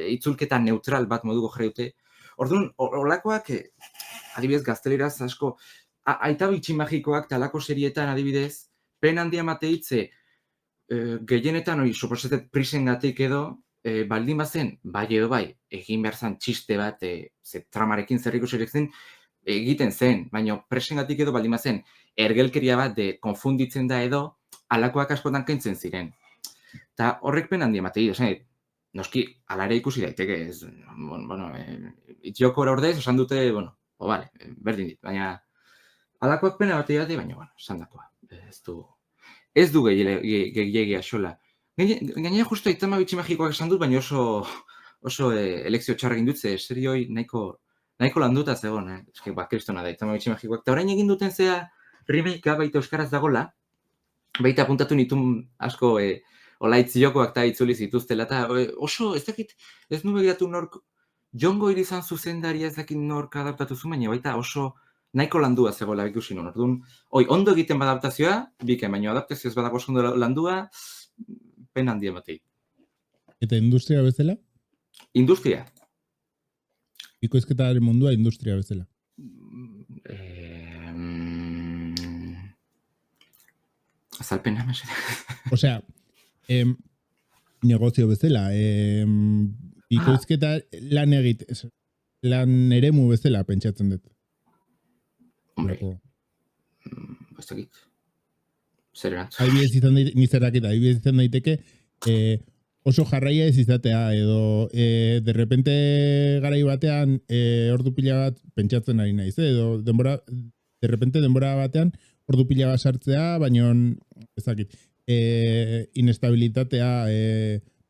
itzulketa neutral bat moduko jarri dute. Orduan, olakoak, adibidez, gazteleraz asko, aita bitxi magikoak talako serietan adibidez, pen handia mateitze, gehienetan hori, suposetet prisengatik edo, baldin bazen, bai edo bai, egin behar zen txiste bat, ze tramarekin zerriko zen, egiten zen, baina presengatik edo baldin bazen, ergelkeria bat konfunditzen da edo, alakoak askotan kentzen ziren. Eta horrek pen handia matei, noski, ala ere ikusi daiteke, itxiokora ordez, esan dute, berdin dit, baina alakoak pena batei bate, baina, esan dakoa, ez du gehiagia xola. Gainera justu aitama bitxi magikoak esan dut, baina oso elekzio txarra egin dut, ze serioi nahiko landuta zegoen, eske kristona da, aitama bitxi magikoak. Eta orain egin duten zea remakea baita euskaraz dagola, baita apuntatu nitun asko olaitz jokoak eta itzuli zituztela, eta oso, ez dakit, ez nu begiratu nork, Jongo Irizan zuzendaria ez dakit nork adaptatu zuen, baina baita oso nahiko landua zegoela ikusi nuen. Orduan, ondo egiten bada adaptazioa, bikain, baina adaptazioa ez badago oso ondo landua, pena handia batei. Eta industria bezala? Industria. Bikoizketaren mundua industria bezala. Azalpena, mesede. Osea, negozio bezala, bikoizketa lan eremu bezala pentsatzen dut. Hombre, ez dakit. Zer erantz. Adibidez izan daiteke, oso jarraia ez izatea, edo de repente garai batean ordu pila bat pentsatzen ari naiz, edo de repente denbora batean ordu pila bat sartzea, baina ez dakit, inestabilitatea,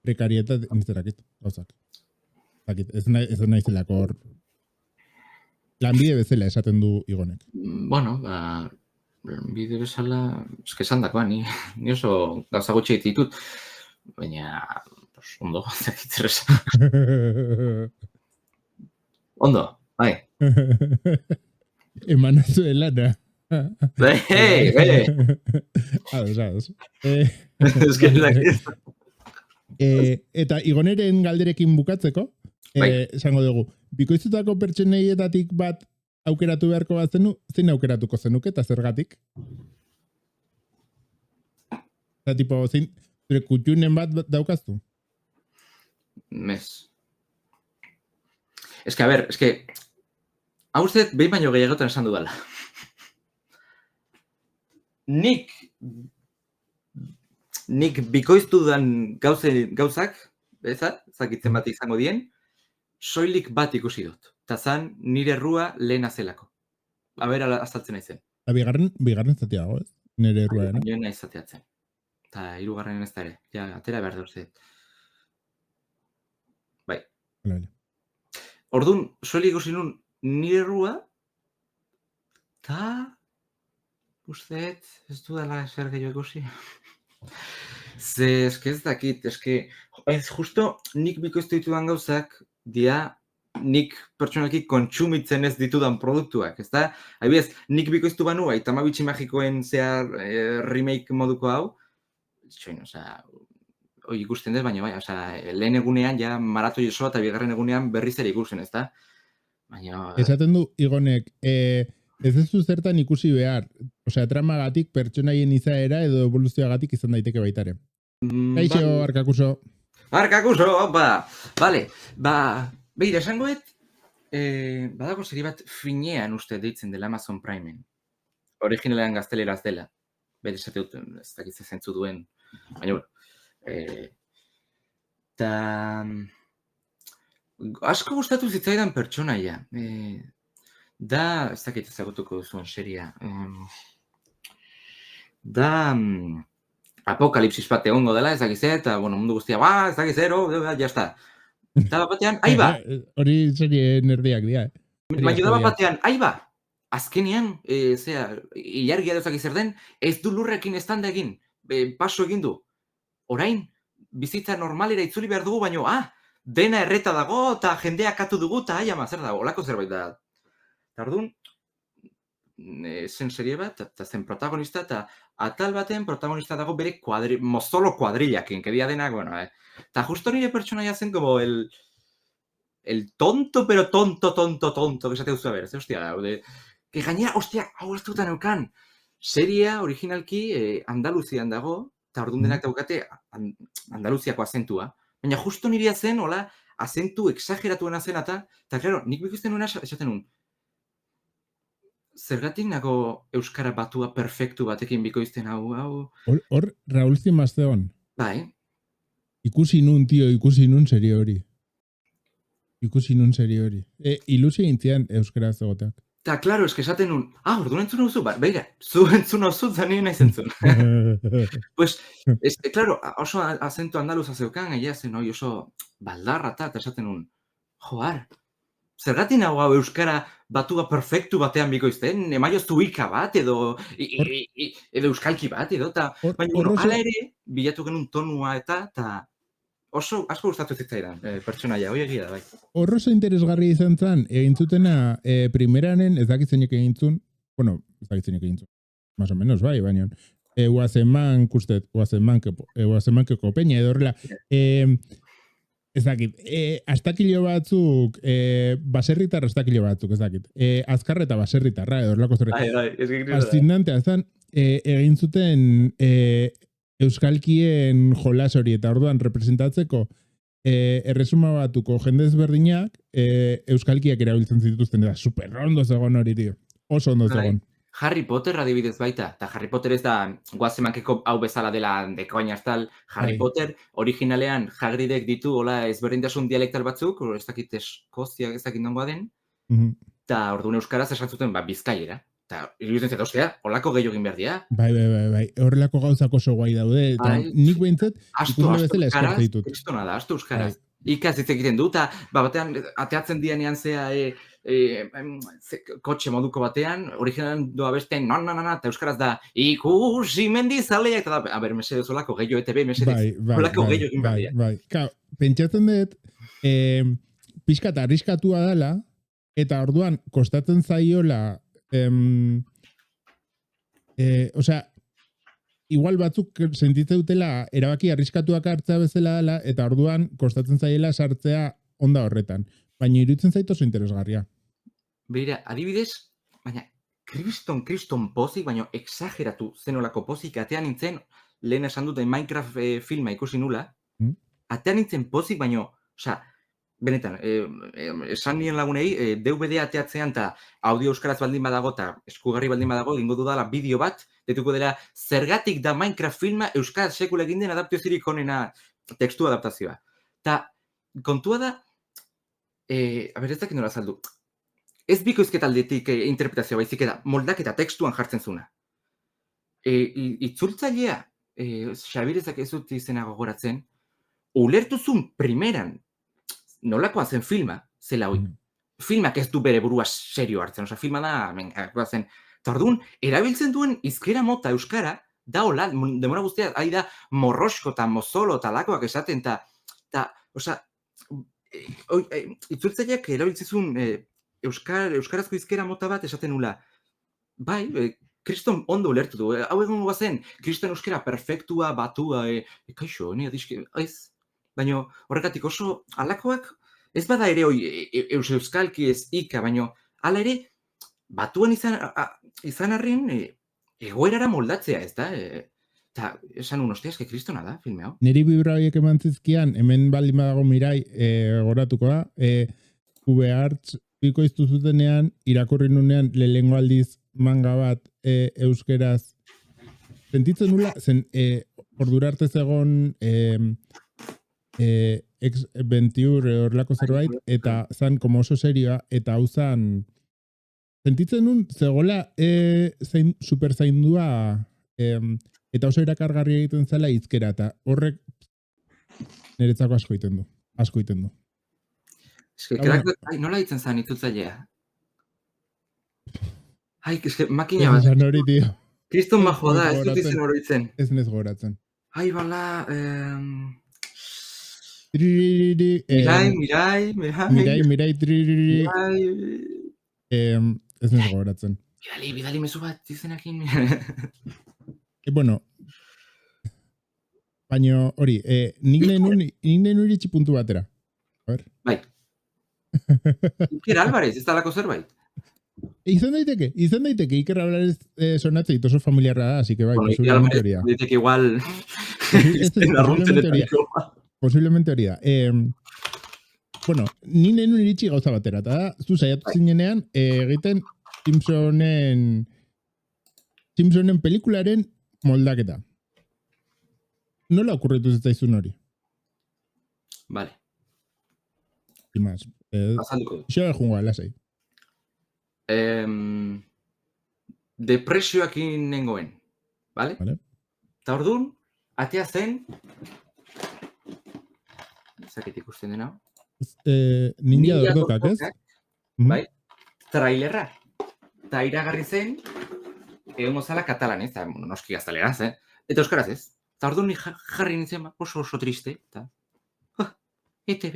prekarietat, nizterakit, gauzak. Ez naizelako hor. Lanbide bezala esaten du Igonek. Bueno, bide bezala, eske esan dakoa, ni oso gauza gutxi ditut, baina, ondo, zakitzer esan. Ondo, bai. Eman azuela, na. Ados. Eta Igoneren galderekin bukatzeko, esango dugu, bikoiztutako pertsoneietatik bat aukeratu beharko bat zenu, zein aukeratuko zenuke eta zergatik? Eta tipo, zein kutxunen bat daukaztu? Mes. A ber, hau zet, behin baino gehiagotan esan dudala. Nik bikoiztu dudan gauzak, zakitzen bat izango dien, soilik bat ikusi dut. Eta zan, nire errua lehena zelako. Aber, azaltzen naizen. Bigarren zateago, ez? Nire errua, no? Nire nahi zateatzen. Eta hirugarren ez da ere. Ja, atera behar dut. Bai. Orduan, soilik ikusi nun nire errua, eta usteet, ez dudala zer gehiago ikusi. Ze, ez dakit, justo nik bikoiztu ditudan gauzak, dia nik pertsonalki kontsumitzen ez ditudan produktuak, ez da? Adibidez, nik bikoiztu banu, aitama bitxi magikoen zehar remake moduko hau, ikusten dut, baina lehen egunean ja maratoi osoa eta bigarren egunean berriz ere ikusten, ez da? Esaten du, Igonek, ez duzu zertan ikusi behar, tramagatik pertsonaien izaera edo evoluzioagatik izan daiteke baitare. Kaixo, Arkakuso. Arkakuso, opa! Bale, behira, esangoet, badago seri bat finean uste deitzen dela Amazon Primen. Originalean gazteleraz dela. Bede esate dut, ez dakitze zentzu duen. Baina, eta asko gustatu zitzaidan pertsonaia. Da, ez dakit ezagutuko duzuen seria. Da, apokalipsis bat egongo dela, ez dakize, eta, mundu guztia, ez dakize, jazta. Eta batean, aiba! Hori serie nerdiak dira, Baina da batean, aiba! Azkenean, ilargia duzak izer den, ez du lurrekin estanda egin, paso egin du. Orain, bizitza normalera itzuli behar dugu, baina, dena erreta dago, eta jendeak atu dugu, eta zer dago, olako zerbait da. Eta orduan, zen serie bat, eta zen protagonista, eta atal baten protagonista dago bere mozolo kuadrillakin, que dia denak, bueno, eta justo nire pertsonaia zen como el tonto, pero tonto, que esate duzu, a ber, ze hostia da, que gainera, hostia, hau ez dutan eukan, seria originalki Andaluzian dago, eta orduan denak daukate Andaluziako azentua, baina justo nirea zen, hola, azentu exageratuena zen eta claro, nik bikoizten nuena esaten nun, zergatik nago euskara batua perfektu batekin bikoizten hau. Hor, Raúl Zimazteon. Bai. Ikusi nun serie hori. Ilusi gintzian euskara zegoteak. Ta, claro, eske esaten nun, orduan entzun hauzu, beira, zu entzun hauzu, zanien nahi zentzun. Pues, claro, oso azentu andaluza zeukan, egia zen, oso baldarra eta esaten nun, joar, zergatik nago hau euskara batua perfektu batean bikoizten, emaiozu ika bat, edo euskalki bat, edo, baina, hala ere, bilatu genuen tonua eta oso asko gustatu zitzaidan, pertsonaia, hoi egia da, bai. Horroso interesgarri izan zen, egin zutena, primeranen, ez dakitzenek egin zuen, bueno, ez dakitzenek egin zuen, más o menos, bai, baina, Guazeman, kustet, Guazemanko peña, edo horrela, ez dakit, astakilo batzuk, baserritar astakilo batzuk, ez dakit, azkarra eta baserritarra, edo horrelako zerre. Fascinantea, zen, egin zuten, euskalkien jolas hori eta orduan representatzeko erresuma batuko jende ezberdinak euskalkiak erabiltzen zituzten eta super ondo zegoen hori, tio. Oso ondo zegoen. Harry Potter adibidez baita, eta Harry Potter ez da Guazemankeko hau bezala dela dekoain astal, Harry Potter originalean Hagridek ditu hola ezberdintasun dialektal batzuk, ez dakit Eskozia ez dakit nongoa den, eta orduan euskaraz esantzuten Bizkaiera. Eta, iruditzen zeta, ostia, holako gehiago egin behar dira. Bai. Horrelako gauzak oso guai daude. Eta nik behintzat, ikusle bezala eskartze ditut. Astu euskaraz. Ikaz hitz egiten du, eta batean, ateatzen dianean zea kotxe moduko batean, originalen doa bestean, eta euskaraz da, ikusi mendizaleak, eta da, mesedez holako gehiago ETB, mesedez, holako gehiago egin behar dira. Bai, pentsatzen dut, pixka eta arriskatua dela, eta orduan, kostatzen zaiola, igual batzuk sentitze dutela erabaki arriskatuak hartzea bezala dela eta orduan kostatzen zaiela sartzea onda horretan. Baina iruditzen zait oso interesgarria. Beira, adibidez, baina kriston pozik, baina exageratu zenolako pozik atean nintzen, lehen esan duten Minecraft filma ikusi nula, atean nintzen pozik, baina, benetan, esan nien lagunei, DVD ateatzean eta audio euskaraz baldin badago eta eskugarri baldin badago, egingo dudala bideo bat, detuko dela zergatik da Minecraft filma euskaraz sekula egin den adaptaziorik onena tekstu adaptazioa. Eta kontua da, ez dakit nola azaldu, ez bikoizketa aldetik interpretazioa baizik eta moldaketa tekstuan jartzen zuna. Itzultzailea, Xabirezak ez dut izena gogoratzen, ulertuzun primeran, nolakoa zen filma, zela hoi. Filmak ez du bere burua serio hartzen, filma da, zen. Eta orduan, erabiltzen duen izkera mota euskara, da hola, demora guztia, ari da morrosko eta mozolo eta lakoak esaten, eta, itzultzaileak erabiltzen euskarazko izkera mota bat esaten nula. Bai, kriston ondo ulertu du, hau egon guazen, kriston euskera perfektua, batua, kaixo, ez. Baina horregatik oso alakoak, ez bada ere euskalki ez ika, baina ala ere, batuan izan arren, egoerara moldatzea, ez da? Eta esan unos, eske kristona da, filme hau. Neri bibraiek eman zizkian, hemen baldin badago Mirai, goratuko da, Ubeartz bikoiztu zutenean, irakurri nunean, lehengo aldiz manga bat euskeraz. Sentitzen nula, zen ordura arte zegon X-Venture horrelako zerbait, eta zan como oso serioa, eta hau zan, sentitzen nun, zegoela super zaindua, eta oso erakargarri egiten zela izkera, eta horrek niretzako asko egiten du. Nola ditzen zan itzultzailea? Makina bat. Ez hori, tio. Kriston majo da, ez dut izen horoitzen. Ez nez goratzen. Bala... Mirai, ez nez goratzen. Bidali mezu bat izenekin. Bueno, baina hori, nik nahi nun iritsi puntu batera. A ver. Bai. Iker Alvarez, ez dalako zerbait. Izan daiteke, Iker Alvarez sonatzea oso familiarra da, así que bai, Bueno, Iker posiblemente Alvarez, hori da. daiteke igual... Posiblemente hori da. Bueno, ni nahi nun iritsi gauza batera, eta zu saiatu zinenean egiten Simpsonen pelikularen moldaketa. Nola okurritu zitzaizun hori? Vale. Sin más. Azalduko du. Xo jungoa, lasai. Depresioakin nengoen, vale? Vale. Eta orduan, atea zen... Zakit ikusten dena. Ninja Dordokak, ez? Bai, trailerra. Eta iragarri zen, egon gozala katalan, ez? Noski gaztaleraz, Eta euskaraz ez. Eta orduan jarri nintzen, oso triste. Eta, ETB,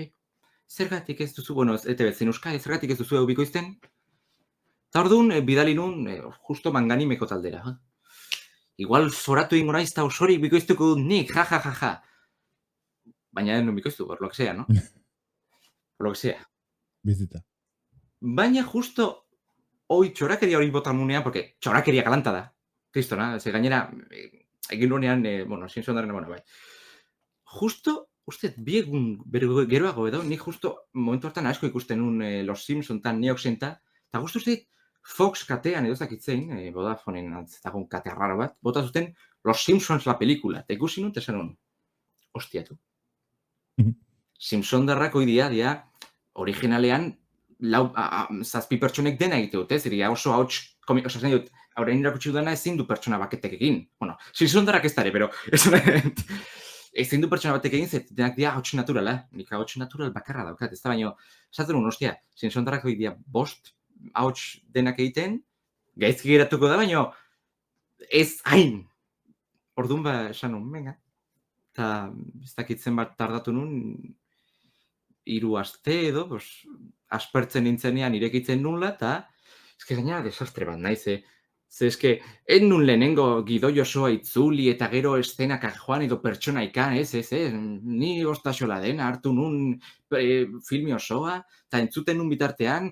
zergatik ez duzu, bueno, ETB zen euskal, zergatik ez duzu bikoizten. Eta orduan, bidali nun, justo manganimeko taldera. Igual zoratu ingo naiz, eta osorik bikoiztuko dut nik, ja. Baina non bikoiztu, por lo que sea, no? Por lo que sea. Bizita. Baina justo hoi txorakeria hori botan nunean, porque txorakeria galanta da. Kristona, ze gainera, egin nunean, bueno, Simpsonaren, bueno, bai. Justo, uste, bi egun geroago edo, nik justo momentu hartan asko ikusten nun Los Simpson tan neoxenta, eta justo uste, Fox katean edo ez dakitzein, Vodafoneen antzagun kate raro bat, bota zuten Los Simpsons la película, eta ikusi nun, tesan nun, hostiatu. Simpson darrako idea, originalean, zazpi pertsonek dena egite dute, ziria oso hauts, osa zen dut, horrein irakutsi dudana ezin du pertsona baketek egin. Bueno, Simpson darrak ez dara, pero ezin du pertsona batek egin, zet denak dira hauts naturala, nik hauts natural bakarra daukat, ez da baino, esatzen nun, ostia, Simpson darrako idea bost hauts denak egiten, gaizki geratuko da, baino, ez hain. Orduan ba, esan nun, venga. Eta ez dakitzen bat tardatu nun, 3 aste edo, aspertzen nintzenean irekitzen nula, eta eske gainera desastre bat naiz, Ze eske, en nun lehenengo gidoi osoa itzuli eta gero eszenaka joan edo pertsona ikan, ni ostaxola dena hartu nun filmi osoa, eta entzuten nun bitartean,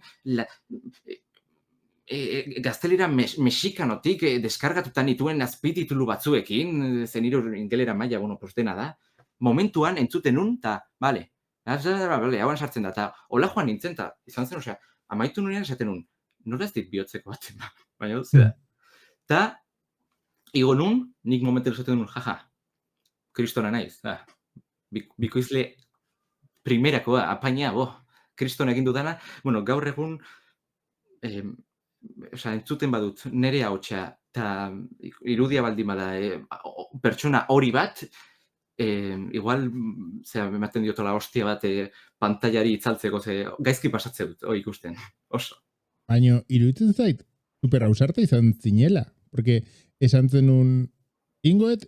gaztelera mexikanotik deskargatutan dituen azpititulu batzuekin, zeniro ingelera maila, bueno, dena da, momentuan entzuten nun, eta, bale, hauan sartzen da, eta hola joan nintzen, eta izan zen, osea, amaitu nunean esaten nun, nola ez dit bihotzeko batzen da, baina dut zera. Eta, igo nun, nik momentu esaten nun, jaja, kristona naiz, bikoizle primerakoa, apaina, kristona egin dudana, bueno, gaur egun, entzuten badut, nere hautsa, eta irudia baldin bada, pertsona hori bat, igual, ematen diotola hostia bat, pantailari itzaltzeko, gaizki pasatze dut, hori ikusten, oso. Baina, iruditzen zait, super ausarta izan zinela, porque esan zenun ingoet,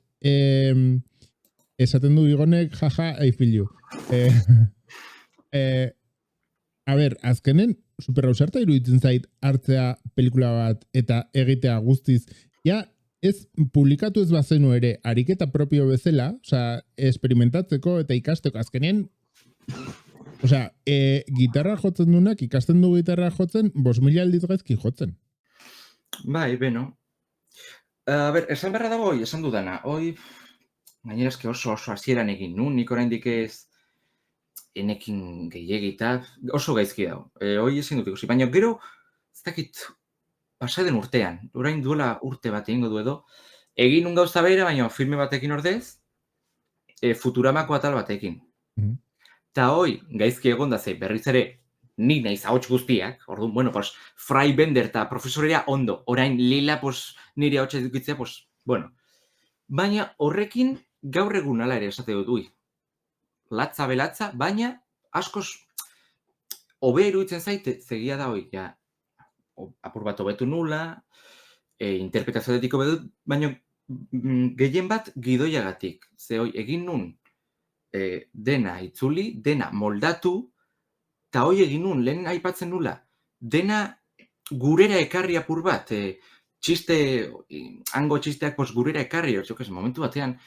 esaten du igonek, jaja, I feel you. A ber, azkenen, super ausarta iruditzen zait hartzea pelikula bat eta egitea guztiz, ja, ez publikatu ez bazenu ere, ariketa propio bezala, osea, experimentatzeko eta ikasteko, azkenen, osea, gitarra jotzen dunak, ikasten du gitarra jotzen, 5.000 aldiz gaizki jotzen. Bai, beno. A ber, esan berra dago hoi, esan dudana. Hoi, gainera eske oso hasieran egin nun, nik oraindik ez enekin gehiagita, oso gaizki dago. Hoi ezin dut ikusi, baina gero, ez dakit, pasaden urtean, orain duela urte bat egingo du edo, egin nun gauza bera, baina filme batekin ordez, Futuramako atal batekin. Eta hoi, gaizki egonda zei, berriz ere, ni naiz ahots guztiak, orduan, bueno, Fry Bender eta profesorea ondo, orain lila, nire ahotsa edukitzea, bueno. Baina horrekin gaur egun ala ere esate dut, latza belatza, baina askoz hobe iruditzen zaite, zegia da hoi, ja, apur bat hobetu nula, interpretazio detiko bedut, baina gehien bat gidoiagatik. Ze hoi, egin nun, dena itzuli, dena moldatu, eta hoi egin nun, lehen aipatzen nula, dena gurera ekarri apur bat, txiste, hango txisteak gurera ekarri, momentu batean,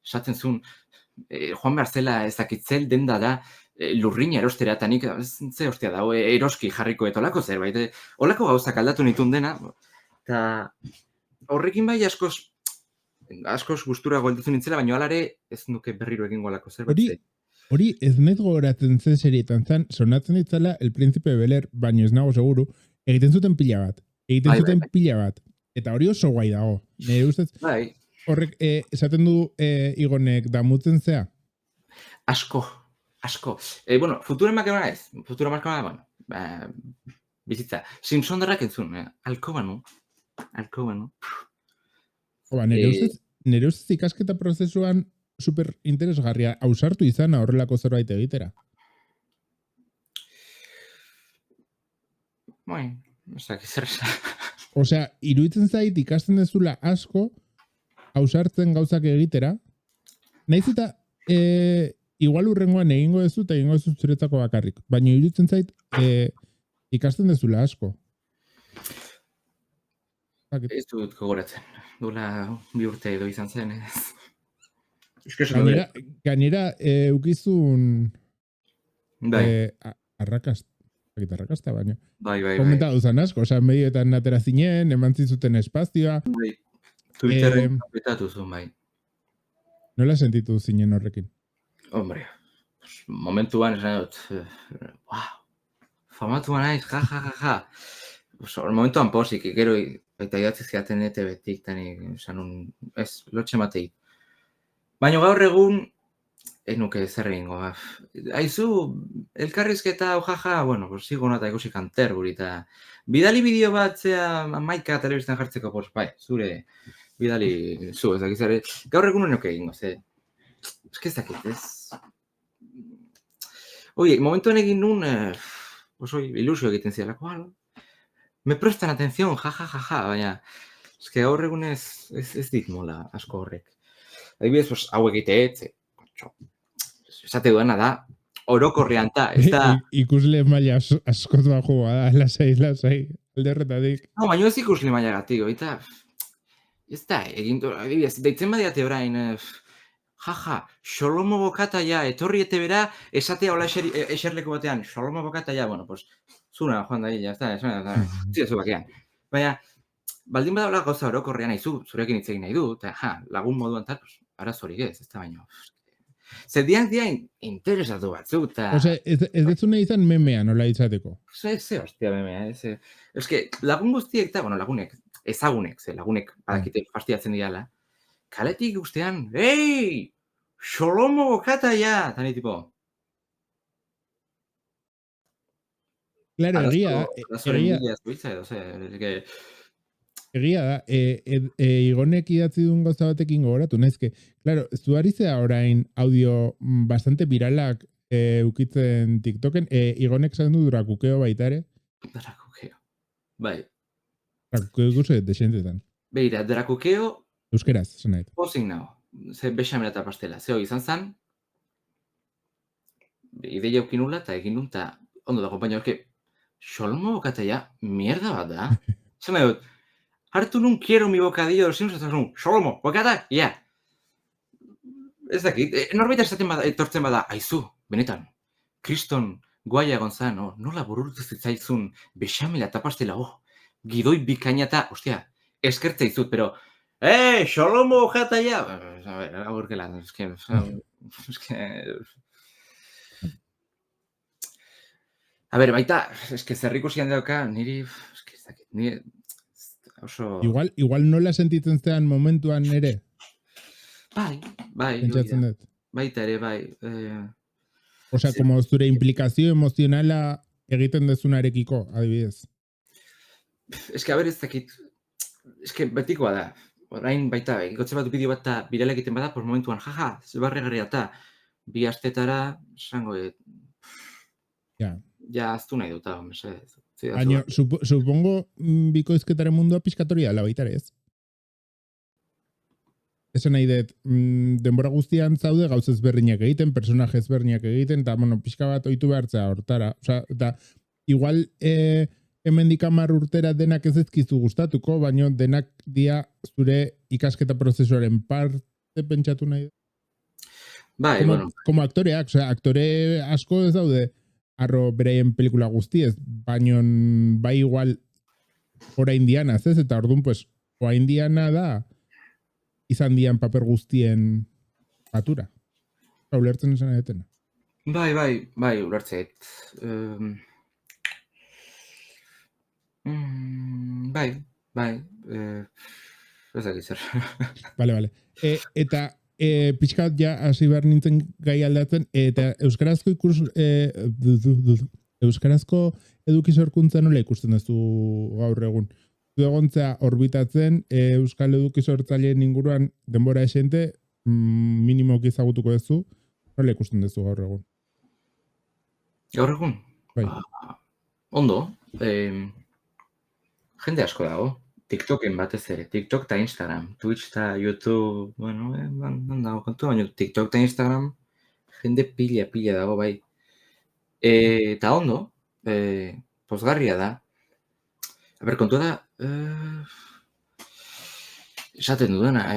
esaten zuen, joan behar zela ezakitzel denda da, lurrina erostera, eta nik, ze hostia da, eroski jarriko etolako zerbait, olako gauzak aldatu nituen dena, eta horrekin bai askoz gustura goeltatzen nintzela, baina alare ez nuke berriro egingo alako zerbait. Hori ez net gogoratzen zen serietan zen, sonatzen ditzala El Príncipe de Bel-Air, baino ez nago seguru, egiten zuten pila bat. Eta hori oso guai dago. Nire ustez, horrek esaten du Igonek damutzen zea? Asko. Bueno, Futuro Markabana ez. Futuro Markabana, bueno, bizitza. Simpson darrak entzun, alkobanu. Nire ustez ikasketa prozesuan super interesgarria ausartu izana horrelako zerbait egitera. Osea, iruditzen zait ikasten dezula asko ausartzen gauzak egitera. Naiz eta igual urrengoan egingo dezu eta egingo dezu zuretzako bakarrik. Baina iruditzen zait ikasten dezula asko. Ez dut gogoratzen. Dula 2 urte edo izan zen, ez. Gainera, ukizun arrakasta baina. Bai. Komentatu zan asko, oza, medioetan atera zinen, eman zizuten espazioa. Bai, Twitterren apetatu zuen, bai. Nola sentitu zinen horrekin? Hombre, momentuan esan dut, famatuan naiz, ja. Momentuan posik, gero, eta idatzi ziaten betik, tanik, esan ez, lotxe matei. Baina gaur egun, nuke zer egingo. Aizu, elkarrizketa, jaja, bueno, zigo nata ikusi kanter guri, eta bidali bideo bat zea Maika telebistan jartzeko, bai, zure bidali zu, ez dakizare. Gaur egun nuke egingo, ze. Ez dakit, ez. Oie, momentuan egin nun, oso ilusio egiten zialako, me prestan atención, ja, baina, ez que gaur egun ez dit mola asko horrek. Adibidez, hau egiteet, esate duena da, orokorrean ta, ez da... Ikusle maila askotu joa da, lasai, alderretatik. No, baina ez ikusle maila gatiko, eta... Ez da, adibidez, deitzen badiate orain, jaja, Xolomo bokata ja, etorri ete bera, esatea hola eserleko batean, Xolomo bokata ja, bueno, pues, zuna, joan da, ya, ez da, zidazu bakean. Baina, baldin badaula gauza orokorrean nahi zu, zurekin hitz egin nahi du, eta lagun moduan tal, arazorik ez da baino. Zer dian interesatu batzuk, eta... Ose, ez detzune izan memea nola izateko? Ze hostia memea, ez que lagun guztiek, eta, bueno, lagunek, ezagunek, lagunek badakite fastiatzen diala, kaletik guztian, ei, Xolomo bokata ja, tani tipo... Claro, egia da, Igonek idatzi duen gauza batekin gogoratu, naizke, claro, zuari zea orain audio bastante viralak ukitzen TikToken, Igonek zaten du Drakukeo baita ere? Drakukeo, bai. Drakukeo ikusi desentetan. Beira, Drakukeo... Euskeraz, esan nahi. Pozik nago, ze bexamela eta pastela, zeo izan zan, ideia ukinula eta egin nun, eta ondo da, compañero, Xolomo bokata ja, mierda bat da. Zan nahi dut, hartu nun quiero mi bocadillo, Xolomo bokata, ja. Ez dakit, norbait esaten bada, etortzen bada, aizu, benetan, kriston guaia egon zan, nola bururtu zitzaizun bexamela eta pastela, gidoi bikaina eta, ostia, eskertza izut, pero, Xolomo bokata ja. A ver, aurkela, A ber, baita, eske zerrikusian dauka, niri, niri, oso... Igual nola sentitzen zean momentuan ere? Bai. Pentsatzen dut. Baita ere, bai. Osea, como zure implikazio emozionala egiten dezunarekiko, adibidez. Eske, a ber, ez dakit, eske, betikoa da. Orain, baita, gotze bat bideo bat eta birala egiten bada, pues momentuan, jaja, zebarregarria eta 2 astetara, esango, ja aztu nahi dut, mesedez. Baina, supongo bikoizketaren mundua piskatoria dela baita ez? Esan nahi dut, denbora guztian zaude gauz ezberdinak egiten, personaje ezberdinak egiten, eta, bueno, pixka bat ohitu behartzea hortara. Osa, eta, igual, hemendik 10 urtera denak ez ezkizu gustatuko, baino denak dia zure ikasketa prozesuaren parte pentsatu nahi. Bai, bueno. Como aktoreak, osea, aktore asko ez daude arro beraien pelikula guztiez, baino bai igual orain dianaz, ez? Eta orduan, pues, orain diana da izan dian paper guztien batura. Ulertzen esan edetena. Bai, ulertzeit. Bai. Ez dakit zer. Vale. Eta pixkat ja hasi behar nintzen gai aldatzen, eta euskarazko euskarazko edukizorkuntza nola ikusten duzu gaur egun? Zu egontzea orbitatzen euskal edukizortzaileen inguruan denbora esente minimoki ezagutuko duzu, nola ikusten duzu gaur egun? Gaur egun? Bai. Ondo. Jende asko dago. TikToken batez ere. TikTok eta Instagram. Twitch eta YouTube, bueno, dago kontu, baina TikTok eta Instagram jende pila dago, bai. Eta ondo, pozgarria da. A ber, kontua da, esaten dudana,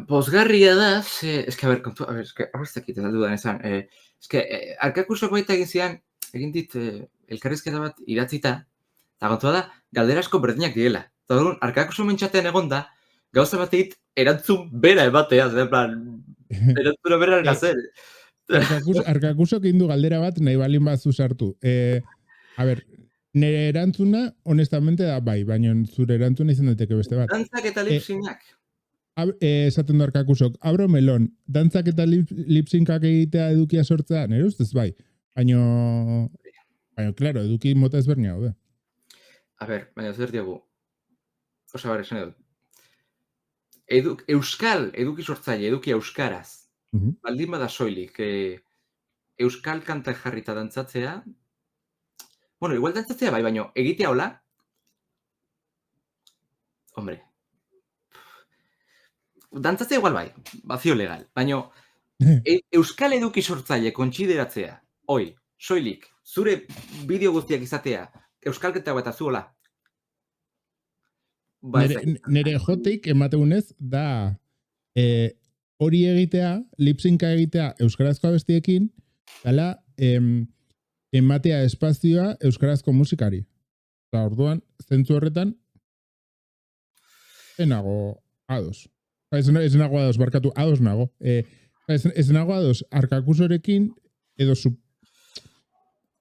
pozgarria da, arkakusok baita egin dit elkarrizketa bat iratzita, eta kontua da, galdera asko berdinak direla. Eta orduan, arkakuso mentxatean egon da, gauza bateit erantzun bera ematea, erantzuna bera gazel. Arkakusok egin du galdera bat nahi balin bazu sartu. A ber, nire erantzuna, honestamente da bai, baina zure erantzuna izan daiteke beste bat. Dantzak eta lipsinak. Esaten du arkakusok, abro melon, dantzak eta lipsinkak egitea edukia sortzea, nire ustez bai. Baina, claro, eduki mota ezberdina hau da. A ber, baina zer diagu. Osa, esan edo. Euskal eduki sortzaile, eduki euskaraz. Baldin bada soilik, euskal kanta jarrita dantzatzea. Bueno, igual dantzatzea bai, baina egitea hola. Hombre. Dantzatzea igual bai, bazio legal. Baina euskal eduki sortzaile kontsideratzea, soilik, zure bideo guztiak izatea, euskalketa bat azuola. Nere jotik emategunez da hori egitea, lipsinka egitea euskarazko abestiekin, dala ematea espazioa euskarazko musikari. Eta orduan, zentzu horretan, enago ados. Ez nago ados, barkatu, ados nago. Ez nago ados, arkakusorekin, edo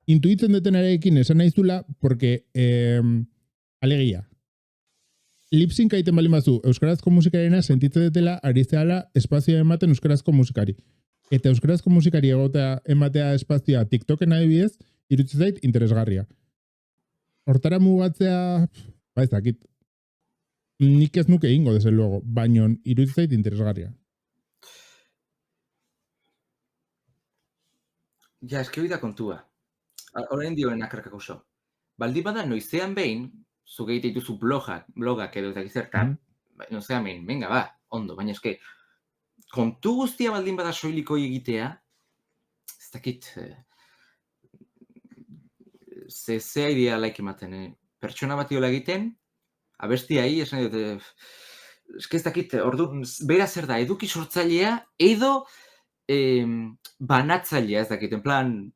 intuitzen detenarekin esan nahizula, porque alegia. Lipsync egiten bali mazu, euskarazko musikarena sentitzen detela ari zehala espazioa ematen euskarazko musikari. Eta euskarazko musikari ematea espazioa TikToken adibidez, iruditzen zait interesgarria. Hortara mugatzea, ez dakit. Nik ez nuke ingo, desde luego, baino iruditzen zait interesgarria. Ja, eski hori da kontua. Horrein dioen akarkakuso. Baldi bada noizean behin, zuge egite dituzu blogak edo eta gizertan, noizean behin, venga, ba, ondo, baina eske, kontu guztia baldin bada soiliko egitea, ez dakit, zea idea laik ematen, pertsona bat iola egiten, abestia esan dut, eske ez dakit, orduan, bera zer da, eduki sortzailea, edo banatzailea, ez dakit, en plan,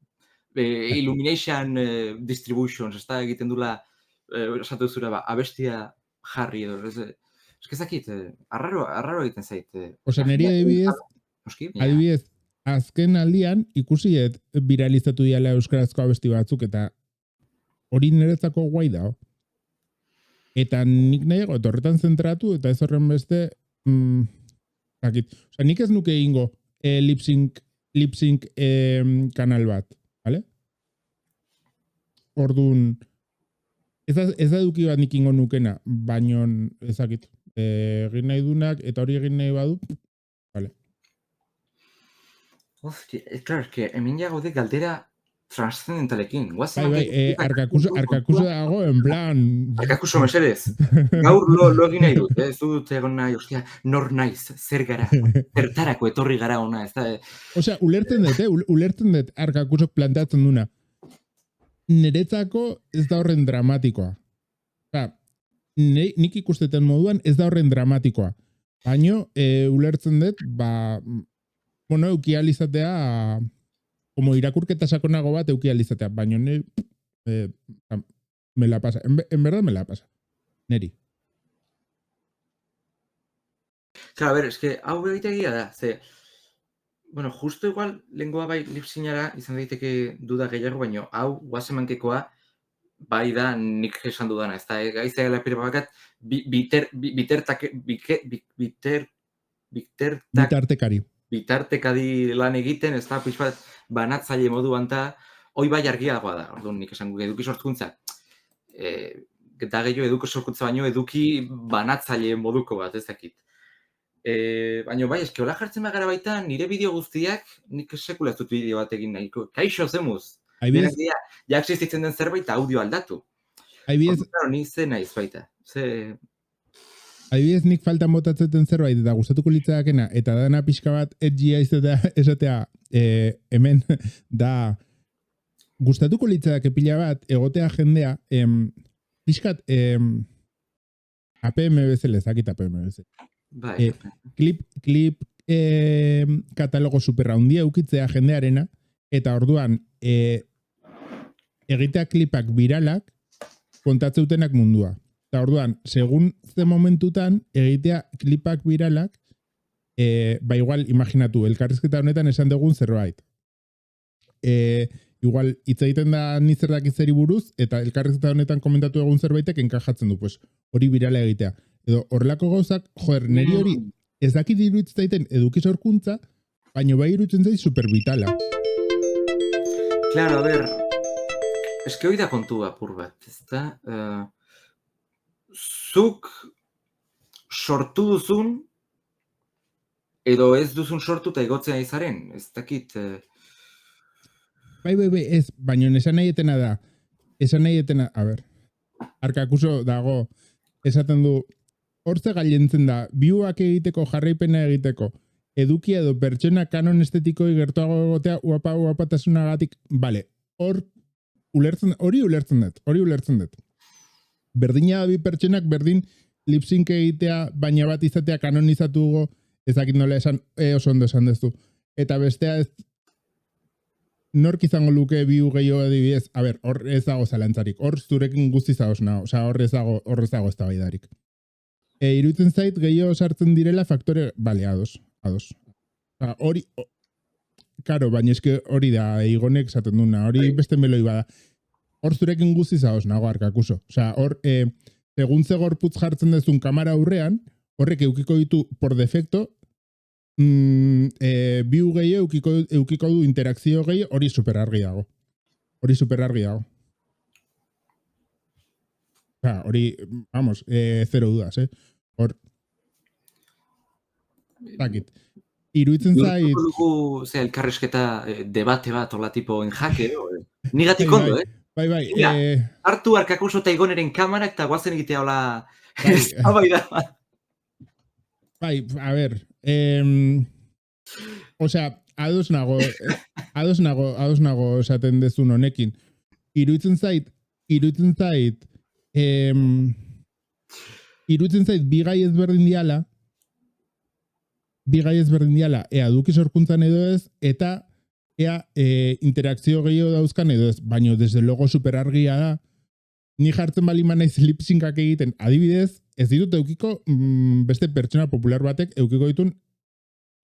Illumination Distributions, ez da egiten dula, esatu zura, abestia jarri edo, ez dakit, arraro egiten zait. Osa, niri adibidez, azken aldian ikusiet viralizatu diala euskarazko abesti batzuk, eta hori niretzako guai da. Eta nik nahiago, eta horretan zentratu, eta ez horren beste, osa, nik ez nuke ingo lip-sync kanal bat, vale? Orduan, ez da eduki bat nik ingo nukena, baino ezakit, egin nahi dunak, eta hori egin nahi badu, vale. Claro, es que hemen ja gaude galdera transcendentalekin. Bai, arkakuso dago, en plan... Arkakuso mesedez. Gaur lo egin nahi dut, ez dut egon nahi, ostia, nor naiz, zer gara, zertarako etorri gara ona, ez da... Osea, ulertzen dut arkakusok planteatzen duna. niretzako ez da horren dramatikoa. Nik ikusteten moduan ez da horren dramatikoa. Baino, ulertzen dut, eukializatea, como irakurketa sakonago bat eukializatea, baino me la pasa. En verdad me la pasa. Neri. Claro, a ver, es que hau egitegia da, bueno, justo igual lengoa bai lipsinara izan daiteke duda gehiago, baino hau guasemankekoa bai da nik esan dudana, ez da, gaiztea gela pire bakat, bitartekari lan egiten, ez da, pixpat, banatzaile moduan ta, hoi bai argiagoa da, orduan nik esan eduki sortkuntza, eta gehiago eduki sortkuntza baino eduki banatzaile moduko bat, ez dakit. Baina bai, eski hola jartzen bagara baita, nire bideo guztiak, nik sekula ez dut bideo bat egin nahiko. Kaixo zemuz. Ja existitzen den zerbait audio aldatu. Ni ze naiz baita. Adibidez nik faltan botatzeten zerbait eta gustatuko litzakena, eta dana pixka bat edgia esatea hemen da gustatuko litzake pila bat egotea jendea pixkat APM bezala, ezakit APM bezala. Klip katalogo superra handia eukitzea jendearena, eta orduan egitea klipak viralak kontatzeutenak mundua. Eta orduan, segun ze momentutan egitea klipak viralak, igual, imaginatu, elkarrizketa honetan esan dugun zerbait. Igual, hitz egiten da nizerdak izeri buruz, eta elkarrizketa honetan komentatu egun zerbaitek enkajatzen du, pues, hori virala egitea. Edo horrelako gauzak, neri hori ez dakit iruditzen zaiten eduki sorkuntza, baina bai iruditzen zait supervitala. Claro, a ver, eske hori da kontua apur bat, ezta? Zuk sortu duzun, edo ez duzun sortu eta igotzea izaren, ez dakit... Bai, ez, baina esan nahi etena da, a ber, Arkakuso dago, esaten du, hortze gailentzen da, biuak egiteko, jarraipena egiteko, eduki edo pertsona kanon estetiko gertuago egotea uapatasunagatik, bale, hori ulertzen dut. Berdina da bi pertsonak, berdin lipsync egitea, baina bat izatea kanonizatugo, ezakit nola esan, oso ondo esan dezu. Eta bestea ez, nork izango luke biu gehiago adibidez, a ber, hor ez dago zalantzarik, hor zurekin guztiz dagoz nago, oza, hor ez dago ez da baidarik. Iruditzen zait gehiago sartzen direla faktore, bale, ados. Hori, karo, baina eske hori da, Igonek esaten duna, hori beste meloi bada. Hor zurekin guztiz dagoz nago, Arkakuso. Osa, hor, segun ze gorputz jartzen dezun kamera aurrean, horrek eukiko ditu por defecto, biu gehiago eukiko du interakzio gehiago, hori superargi dago. Hori, vamos, zero dudas, hor, takit. Iruitzen zait... Dugu, elkarrezketa debate bat, hola tipo en jake, nigatik ondo, Bai. Hartu Arkakuso eta Igoneren kamarak eta guazen egitea hola... Bai da. Bai, a ber... Osea, ados nago esaten dezun honekin. Iruitzen zait bigai ezberdin diala, ea duki sorkuntzan edo ez, eta ea interakzio gehiago dauzkan edo ez, baino desde logo superargia da, ni jartzen bali manaiz lipsynkak egiten, adibidez, ez ditut eukiko beste pertsona popular batek eukiko ditun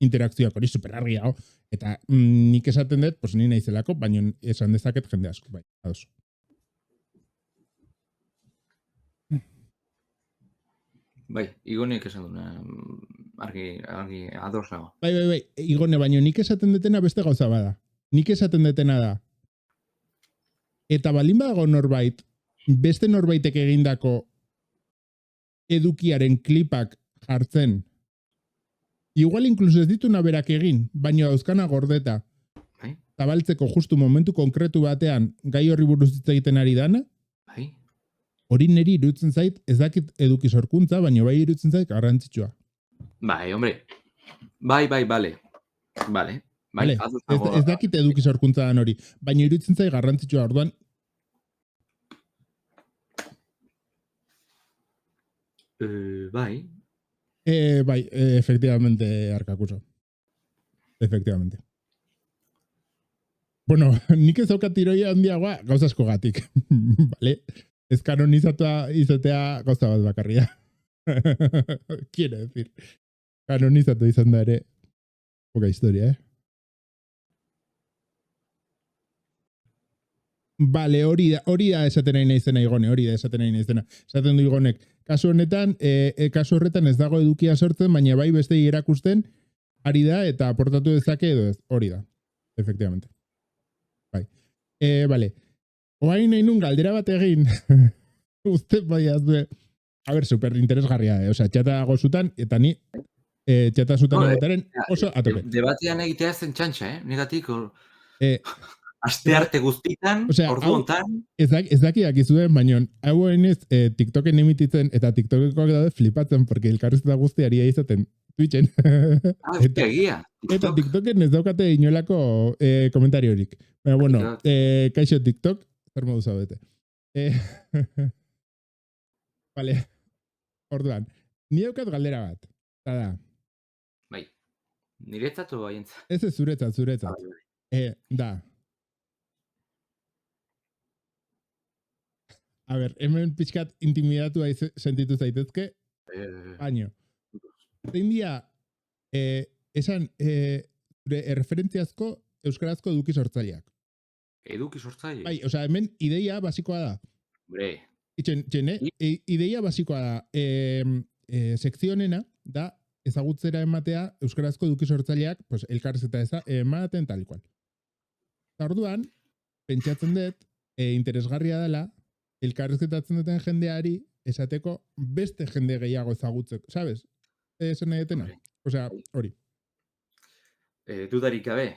interakzioak, hori superargia, eta nik esaten dut, pues ni naizelako, baino esan dezaket jende asko, bai, ados. Bai, Igonek esan duna, argi ados nago. Bai, Igone, baino nik esaten detena beste gauza bada. Nik esaten detena da. Eta balin badago norbait, beste norbaitek egindako edukiaren klipak jartzen, igual inkluso ez dituna berak egin, baino dauzkana gordeta, zabaltzeko justu momentu konkretu batean gai horri buruz hitz egiten ari dana, hori neri iruditzen zait, ez dakit eduki sorkuntza, baina bai iruditzen zait garrantzitsua. Bai, hombre. Bai, bale. Ez dakit eduki sorkuntza dan hori, baina iruditzen zait garrantzitsua. Orduan, Bai. Bai, efectivamente, Arkakuso. Efectivamente. Bueno, nik ez daukat tiroia handiagoa gauza askogatik. Vale? Ez kanonizatua izatea gauza bat bakarria. Quiero decir. Kanonizatu izan da ere. Poca historia, Vale, hori da esaten nahi naizena Igone, hori da esaten nahi naizena. Esaten du Igonek, kasu honetan, kasu horretan ez dago edukia sortzen, baina bai beste erakusten ari da eta aportatu dezake edo ez, hori da. Efectivamente. Bai. Vale. Oain nahi nun galdera bat egin. Uste bai azue. A ber, super interesgarria, Osea, txata gozutan, eta ni txata zutan egotaren oso atope. Debatean egitea zen txantxa, Negatik, aste Bai, arte guztitan, osea, ordu hontan. Ez dakiak izuen, baina hau eniz TikToken emititzen, eta TikTokekoak daude flipatzen, porque elkarrizta guztiaria izaten Twitchen. Egia. Eta TikToken ez daukate inolako komentariorik. Baina, bueno, kaixo TikTok, zer modu zaudete. Vale, orduan, ni daukat galdera bat. Da. Bai, niretzat o baientzat? Ez zuretzat. Da. A ber, hemen pixkat intimidatu sentitu zaitezke, baino. Zein dia, esan, erreferentziazko euskarazko eduki sortzaileak. Eduki sortzaile? Bai, osea, hemen ideia basikoa da. Bre. Ideia basikoa da. Sekzionena da ezagutzera ematea euskarazko eduki sortzaileak, pues, elkarrizeta ematen tal ikual. Orduan, pentsatzen dut, interesgarria dela, elkarrizketatzen duten jendeari esateko beste jende gehiago ezagutzeko, sabes? Esan nahi detena? Osea, hori. Dudarik gabe,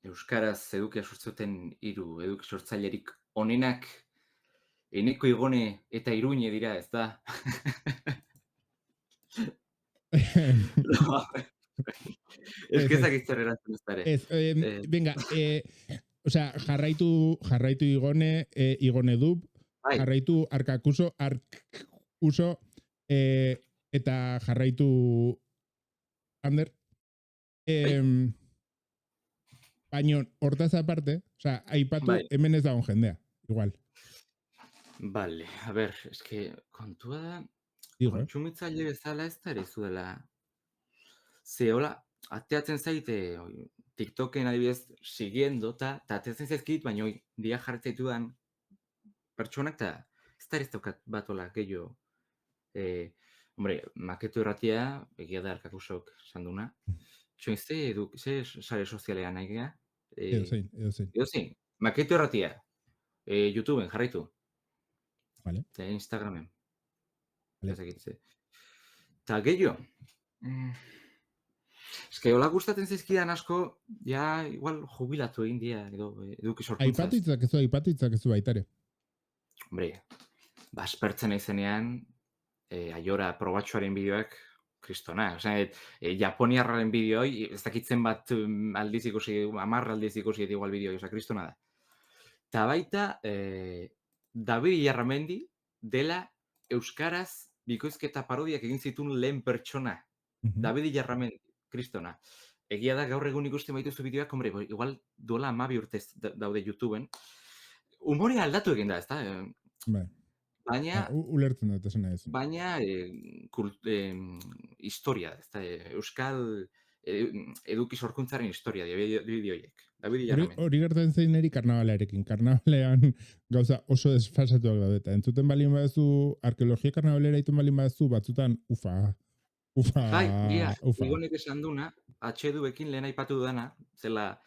euskaraz edukia sortzuten 3 eduki sortzailerik onenak Eneko Igone eta Iruñe dira, ez da? Ez kezak zer erantzun ez dara. Venga, osea, jarraitu Igone, Igone Dub, jarraitu Arkakuso, eta jarraitu Ander. Baina, hortaz aparte, osea, aipatu hemen ez dagoen jendea, igual. Vale, a ber, eske kontua da, kontsumitzaile bezala ez da ere zuela. Ze, hola, ateatzen zaite, TikToken adibidez, siguiendo, eta ateatzen zaizkit, baina dia jarretzaitu dan pertsonak, eta ez da ez daukat bat hola, gehiago. Hombre, maketu erratia, egia da Arkakusok esan duna. Txoin, ze sare sozialean nahi gea? Edo zein. Maketu erratia. YouTubeen jarraitu. Vale. Eta Instagramen. Eta gehiago. Ez que hola gustatzen zaizkidan asko, ja, igual, jubilatu egin dia, edo eduki sorkuntzaz. Aipatu itzakezu baitare. Hombre, baspertzen aizenean, aiora probatxoaren bideoak, kristona. Osea, japoniarraren bideoi, ez dakitzen bat aldiz ikusi, 10 aldiz ikusi igual bideoi, osea, kristona da. Eta baita, David Ilarramendi dela euskaraz bikoizketa parodiak egin zituen lehen pertsona. David Ilarramendi, kristona. Egia da gaur egun ikusten baituzu bideoak, hombre, igual duela 12 urtez daude YouTubeen. Humorea aldatu egin da, ez da? Bai. Baina, ulertzen dut esan nahi. Baina, historia, ez da? Euskal eduki sorkuntzaren historia, bideoiek. Hori gertatzen zein neri karnabalarekin. Karnabalean gauza oso desfasatuak daude. Eta entzuten balin baduzu, arkeologia karnabalera itun balin baduzu, batzutan, ufa. Bai, Igonek esan duna, HDuekin lehen aipatu dana, zela,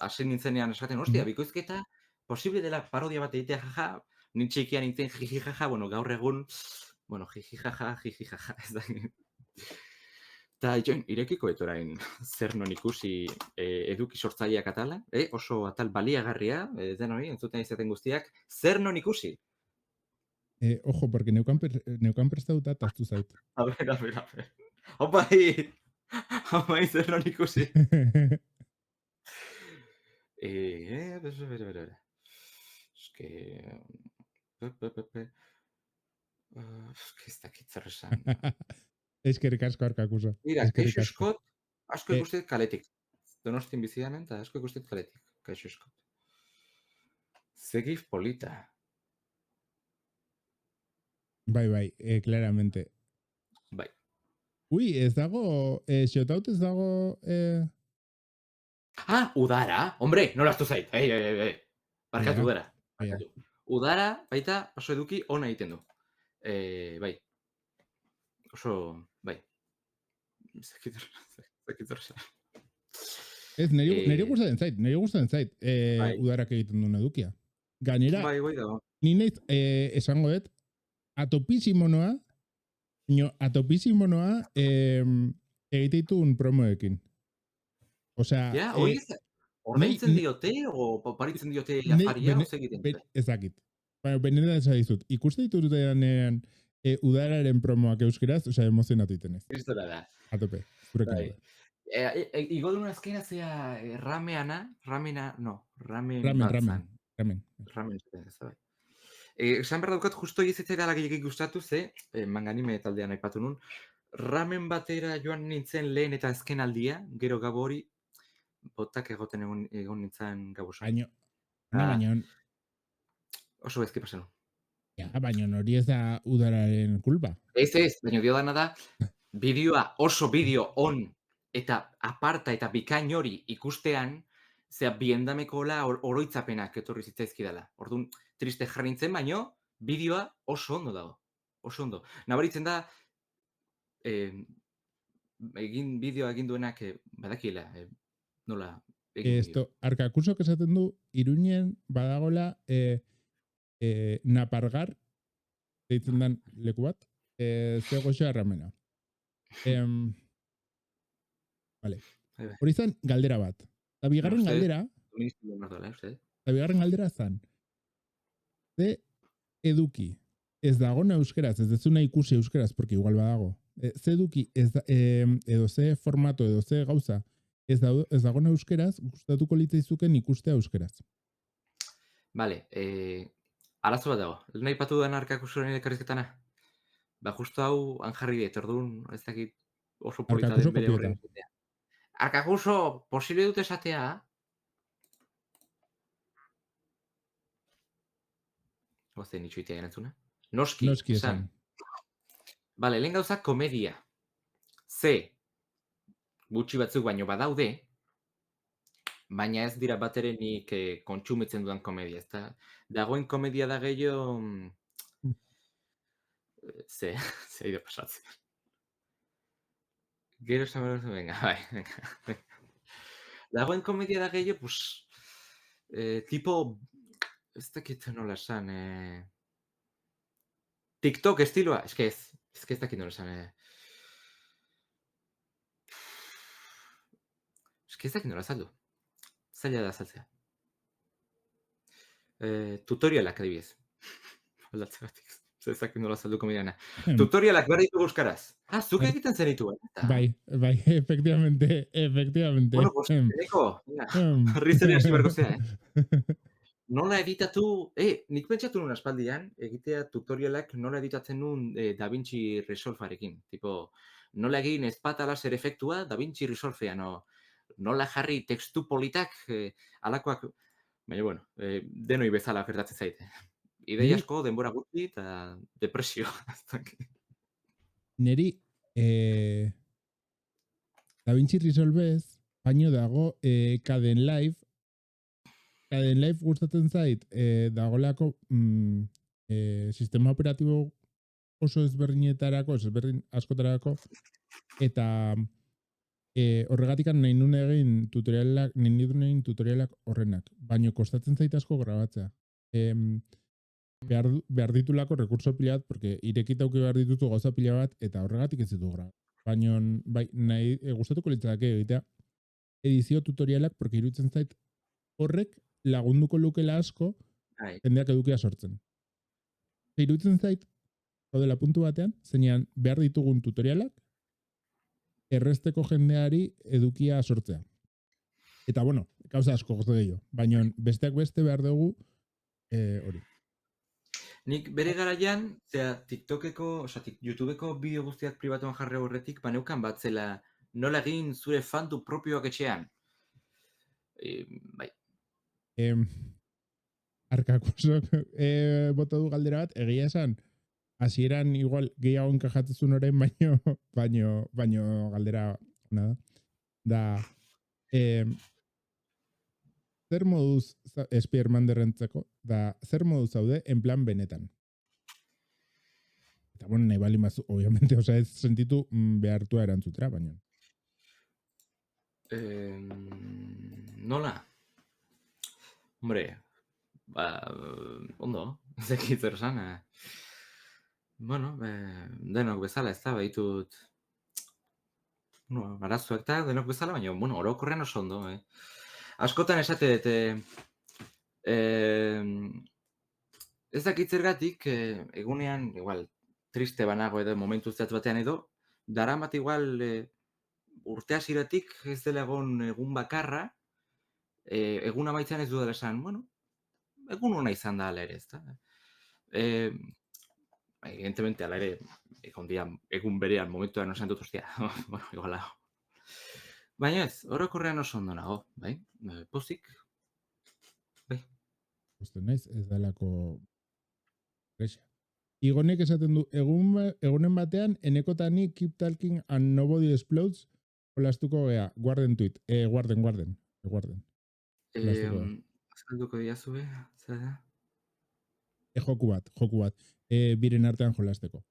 hasi nintzenean esaten, ostia, bikoizketa, posible dela parodia bat egitea, jaja, nintxeikia nintzen, jiji jaja, bueno, gaur egun, bueno, jiji jaja, ez da. Eta, irekiko etorain, zer non ikusi eduki sortzaileak atala, oso atal baliagarria, denoi, entzuten izaten guztiak, zer non ikusi? Ojo, porque neukan prestauta taztu zait. A ver. Opai, zer non ikusi? Es que... Ez dakit zer esan. Eskerrik asko Arkakuso. Mira, Eskerrik kaixo asko. eskot, asko ikusten kaletik. Donostin bizi hemen, eta asko ikusten kaletik. Kaixo eskot. Zegif polita. Bai, claramente. Bai. Ui, ez dago, shoutout ez dago... Ah, udara! Hombre, nola aztu zait. Barkatu, Aia, udara. aia. Barkatu. Udara, baita, oso eduki ona egiten du. Bai. Oso, bai. Zakit horreza. Ez, niri gustatzen zait, Bai. udarak egiten duen edukia. Gainera, Bai, bai dago. ni naiz, esango dut, atopizimonoa egiteitun promoekin. Osea, Ja, hori ez, ordaintzen diote, o paritzen diote afaria, o egiten dute? Ezakit. Baina, benetan esan dizut, ikuste ditutenean udararen promoak euskeraz, osea, emozionatu iten ez. Kristora da. Atope, zurekin Bai. gaude. Igo duen azkena zea ramen Ramen. Ramen ez da bai. Esan behar daukat, justo izetera lagilek gustatu ze, manganime taldean aipatu nun, ramen batera joan nintzen lehen eta azken aldia, gero gabo hori, botak egoten egon nintzen gabosan. Baina, Oso bezki pasen. baina hori ez da udararen kulpa. Ez, baina dio dana da, bideoa oso bideo on eta aparta eta bikain hori ikustean, zea biendamekola oroitzapenak etorri zitzaizkidala. Orduan, triste jarri nintzen, baino, bideoa oso ondo dago. Oso ondo. Nabaritzen da, bideoa egin duenak badakiela, nola egin bideo. Arkakusok esaten du, Iruñen badagola napargar, deitzen dan leku bat, ze goxoa ramena. Vale. Hori izan galdera bat. Eta bigarren galdera zan. Ze eduki ez dagona euskeraz, ez dezuna ikusi euskeraz, porque igual badago. Ze eduki edo ze formato, edo ze gauza, ez dagona euskeraz, gustatuko litzaizuken ikustea euskeraz. Vale, arazo bat dago. Nahi patu den Arkakusoren elkarrizketana? Ba, justo hau anjarri diet, orduan, ez dakit oso polita den bere horren esatea. Arkakuso, posible dut esatea? Oze, nitxo itea erantzuna. Noski esan. Bale, lehen gauza komedia. Ze, gutxi batzuk baino badaude, baina ez dira bat ere nik kontsumitzen dudan komedia. Ez dagoen komedia da gehiago... Ze ide pasatzen. Gero esan behar venga, bai. Dagoen komedia da gehiago, pues, tipo, ez dakit nola esan, TikTok estiloa, ez dakit nola esan, ez dakit nola azaldu. Zaila da azaltzea. Tutorialak adibidez. Aldatzen batik. Ez dakit nola azaldu komediana. Tutorialak behar ditu euskaraz. Zuk egiten zen ditu, Bai, efectivamente. Bueno, pues, Eneko, harri zen hasi barko zea, Nola editatu, nik pentsatu nuen aspaldian, egitea tutorialak nola editatzen nuen DaVinci Resolvearekin. Tipo, nola egin ezpata laser efektua DaVinci Resolvean, nola jarri tekstu politak, alakoak, baina, bueno, denoi bezala gertatzen zaite. Idei asko, denbora gutxi eta depresio. Neri, DaVinci Resolvez, baino dago Kdenlive. Kdenlive gustatzen zait, dagolako sistema operatibo oso ezberdinetarako, askotarako, eta horregatikan nahi nuen egin tutorialak horrenak, baino kostatzen zait asko grabatzea. Behar ditulako rekurso pila bat, porque irekitauki behar ditutu gauza pila bat, eta horregatik ez ditu grabat. Baina, bai, nahi gustatuko litzake egitea edizio tutorialak, porque iruditzen zait horrek lagunduko lukela asko jendeak edukia sortzen. Iruditzen zait, dela puntu batean, zeinan behar ditugun tutorialak erresteko jendeari edukia sortzea. Eta, bueno, gauza asko gozo gehiago. Baina, besteak beste behar dugu hori. Nik bere garaian, TikTokeko, YouTubeko bideo guztiak pribatuan jarri horretik, baneukan bat zela nola egin zure fantu propioak etxean. Bai. Em, Arkakusok bota du galdera bat, egia esan, hasieran igual gehiago enkajatzen orain baino galdera nada. Da, zer moduz Spiderman derrentzeko, da zer moduz zaude en plan benetan. Eta bueno, nahi bali mazu, obviamente, oza, ez sentitu behartua erantzutera, baina. Nola? Hombre, ondo, zekit zer esan. Bueno, denok bezala, ez da, baitut arazoak eta denok bezala, baina, bueno, orokorrean oso ondo. Askotan esate dut, ez dakit zergatik, egunean, igual, triste banago edo momentu zehatz batean edo, daramat igual urte hasieratik ez dela egun bakarra, egun amaitzean ez dudala esan, bueno, egun ona izan da ala ere, ez da. Evidentemente, ala ere, egun berean momentuan esan dut hostia, bueno, igual hau. Baina ez, orokorrean oso ondo nago, bai? Pozik. Bai. Uste naiz, ez dalako presa. Igonek esaten du, egunen batean, enekotani keep talking and nobody explodes, olastuko gea, guarden tweet, guarden. Azalduko diazu, zer da? Joku bat, biren artean jolasteko.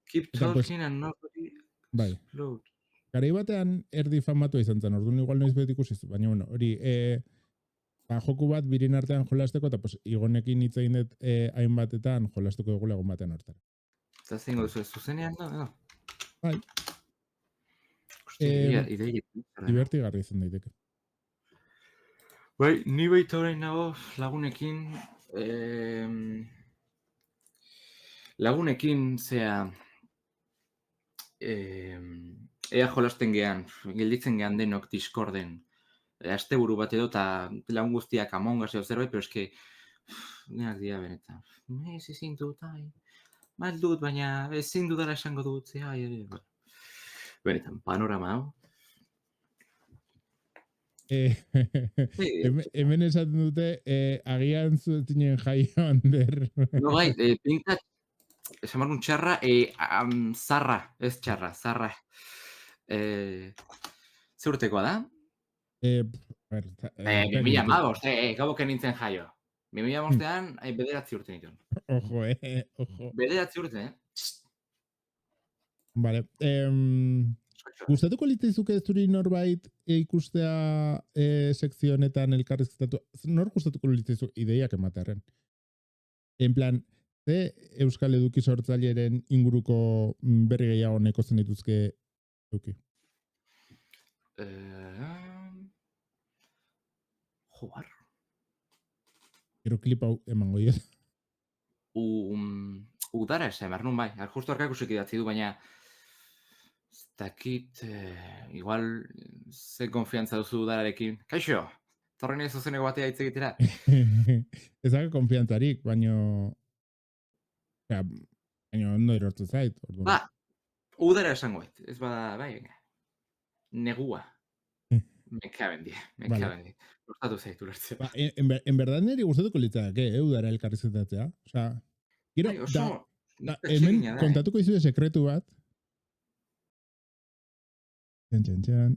Keep talking and nobody Bai. explode. Garai batean erdi famatu izan zen, orduan igual noiz beti ikusiz, baina bueno, hori, joku bat biren artean jolasteko, eta pues, igonekin hitz egin dut hainbatetan jolasteko dugu egun batean hortara. Eta zingo duzu, zuzenean da? Bai. Divertigarri izan daiteke. Bai, ni baita orain nago lagunekin zea ea jolasten gean, gelditzen gean denok Discorden. Asteburu bat edo eta lagun guztiak Among Us edo zerbait, pero eske neak dira benetan. Ez ezin dut, mal dut, baina ezin dudala esango dut, benetan, panorama hau. Hemen esaten dute agian zutinen jaio Ander. No bai, pinta esan barun txarra, zarra, ez txarra, zarra. Ze urtekoa da? 2015, gaboken nintzen jaio. 2015an, 9 urte nituen. Ojo, ojo. 9 urte, Vale. Gustatuko litzaizuke zuri norbait ikustea sekzio honetan elkarrizketatu? Nor gustatuko litzaizu ideiak ematearen? En plan, ze Euskal Eduki sortzaileren inguruko berri gehiago neko zen dituzke eduki? Joar. Gero klip hau emango diet. Udara esan, behar nun bai. Justo arkak usik idatzi du, baina ez dakit, igual ze konfiantza duzu udararekin. Kaixo, torren ez zuzeneko batea hitz egitera. Ez dago konfiantzarik, baino ondo erortu zait. Ba, udara esango ez bada, bai, negua. Me caben die. Gustatu zaitu lertzea. Ba, en verdad niri gustatuko litzake, udara elkarrizketatzea. Osea, gero, hemen kontatuko izue sekretu bat. Txan.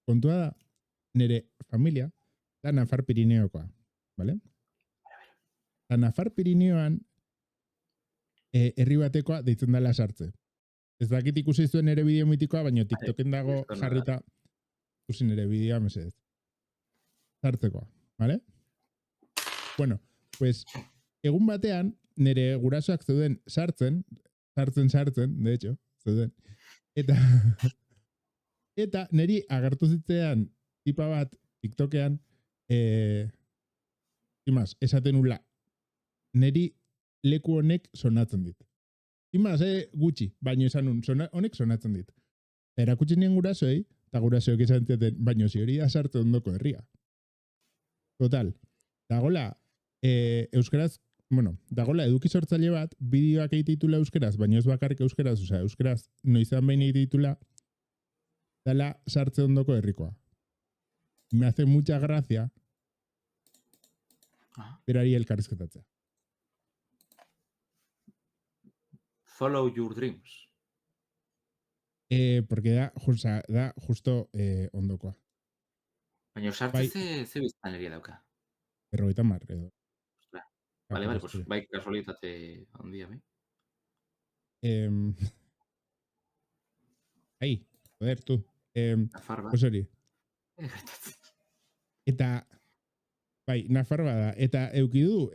Kontua da, nire familia, da Nafar Pirineokoa, ¿vale? Da Nafar Pirineoan herri batekoa deitzen dela Sartze. Ez dakit ikusi zuen ere bideo mitikoa, baina TikToken dago jarrita ikusi nire bideoa mesedez. Sartzekoa, ¿vale? Bueno, pues egun batean nire gurasoak zeuden sartzen, de hecho, zeuden. Eta niri agertu zitzean tipa bat TikTokean esaten ula niri leku honek sonatzen dit. Gutxi, baino esan honek sonatzen dit. Erakutsi nien gurasoei, eta gurasoek esan zeten, baino zi hori da Sartze ondoko herria. Total, dagola, euskaraz bueno, dagola eduki sortzaile bat, bideoak egititula euskeraz, baina ez bakarrik euskeraz, osea, euskeraz noizan behin egititula, dala sartze ondoko herrikoa. Me hace mucha gracia Ah, berari elkarrizketatzea. Follow your dreams. Porque da justo ondokoa. Baina sartze Bai, ze biztanleria dauka. 50 edo. Ostra. Vale, Kapaz, pues bai kasualitate handia, bai. Ai, joder, tu. Nafar bat. Pues hori. Gertatzen. Eta, bai, Nafarroa da. Eta eukidu,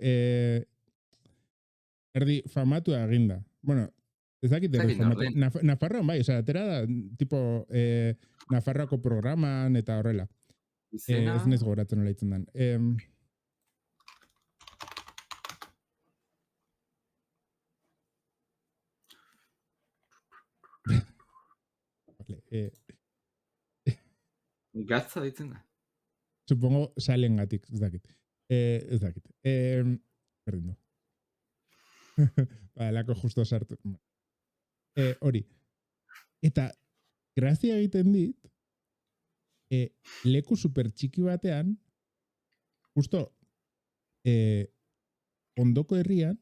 erdi famatua eginda. Bueno, ez dakit erdi Zakit nor famatu. den. Nafarroan, bai, osea, atera da, tipo, Nafarroako programan eta horrela. Izena... Ez nez goratzen nola itzen dan. Vale, Gatza ditzen da. supongo salen gatik, ez dakit. Ez dakit. Berdin du. Badalako justo sartu. Hori. Eta, grazia egiten dit, leku super txiki batean, justo, ondoko herrian,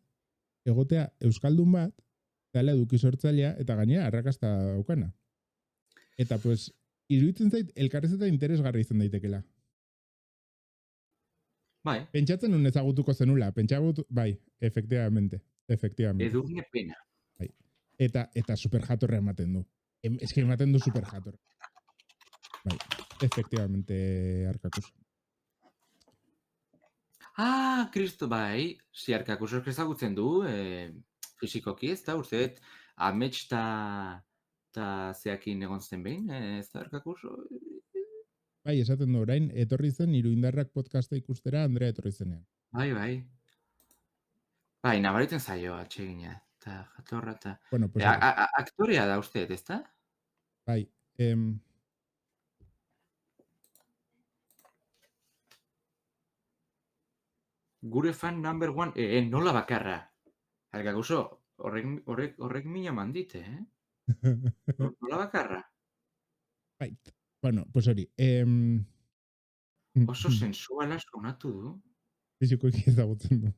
egotea euskaldun bat, dala eduki sortzailea, eta gainera arrakasta daukana. Eta, pues, iruditzen zait, elkarrezeta interesgarri izan daitekela. Bai. Pentsatzen nun ezagutuko zenula, bai, efectivamente. Edurne pena. Bai. Eta super jatorra ematen du. Eske ematen du super jatorra. Bai, efectivamente, Arkakus. Ah, Kristo, bai. Si Arkakuso ezagutzen du, fizikoki ez da, uste, amets ta zeakin egon zen behin, ez da Arkakuso? Bai, esaten du, orain, etorri zen, Iruindarrak podcasta ikustera, Andrea etorri zenean. Bai, bai. Bai, nabaritzen zaio atsegina. Eta jatorra, eta... Bueno, pues aktorea da uste, ez da? bai, Gure fan number one, nola bakarra. Arkakuso, horrek mina mandite, Nola bakarra. bai, bueno, pues hori. Oso sensuala sonatu du. Fizikoki ezagutzen du.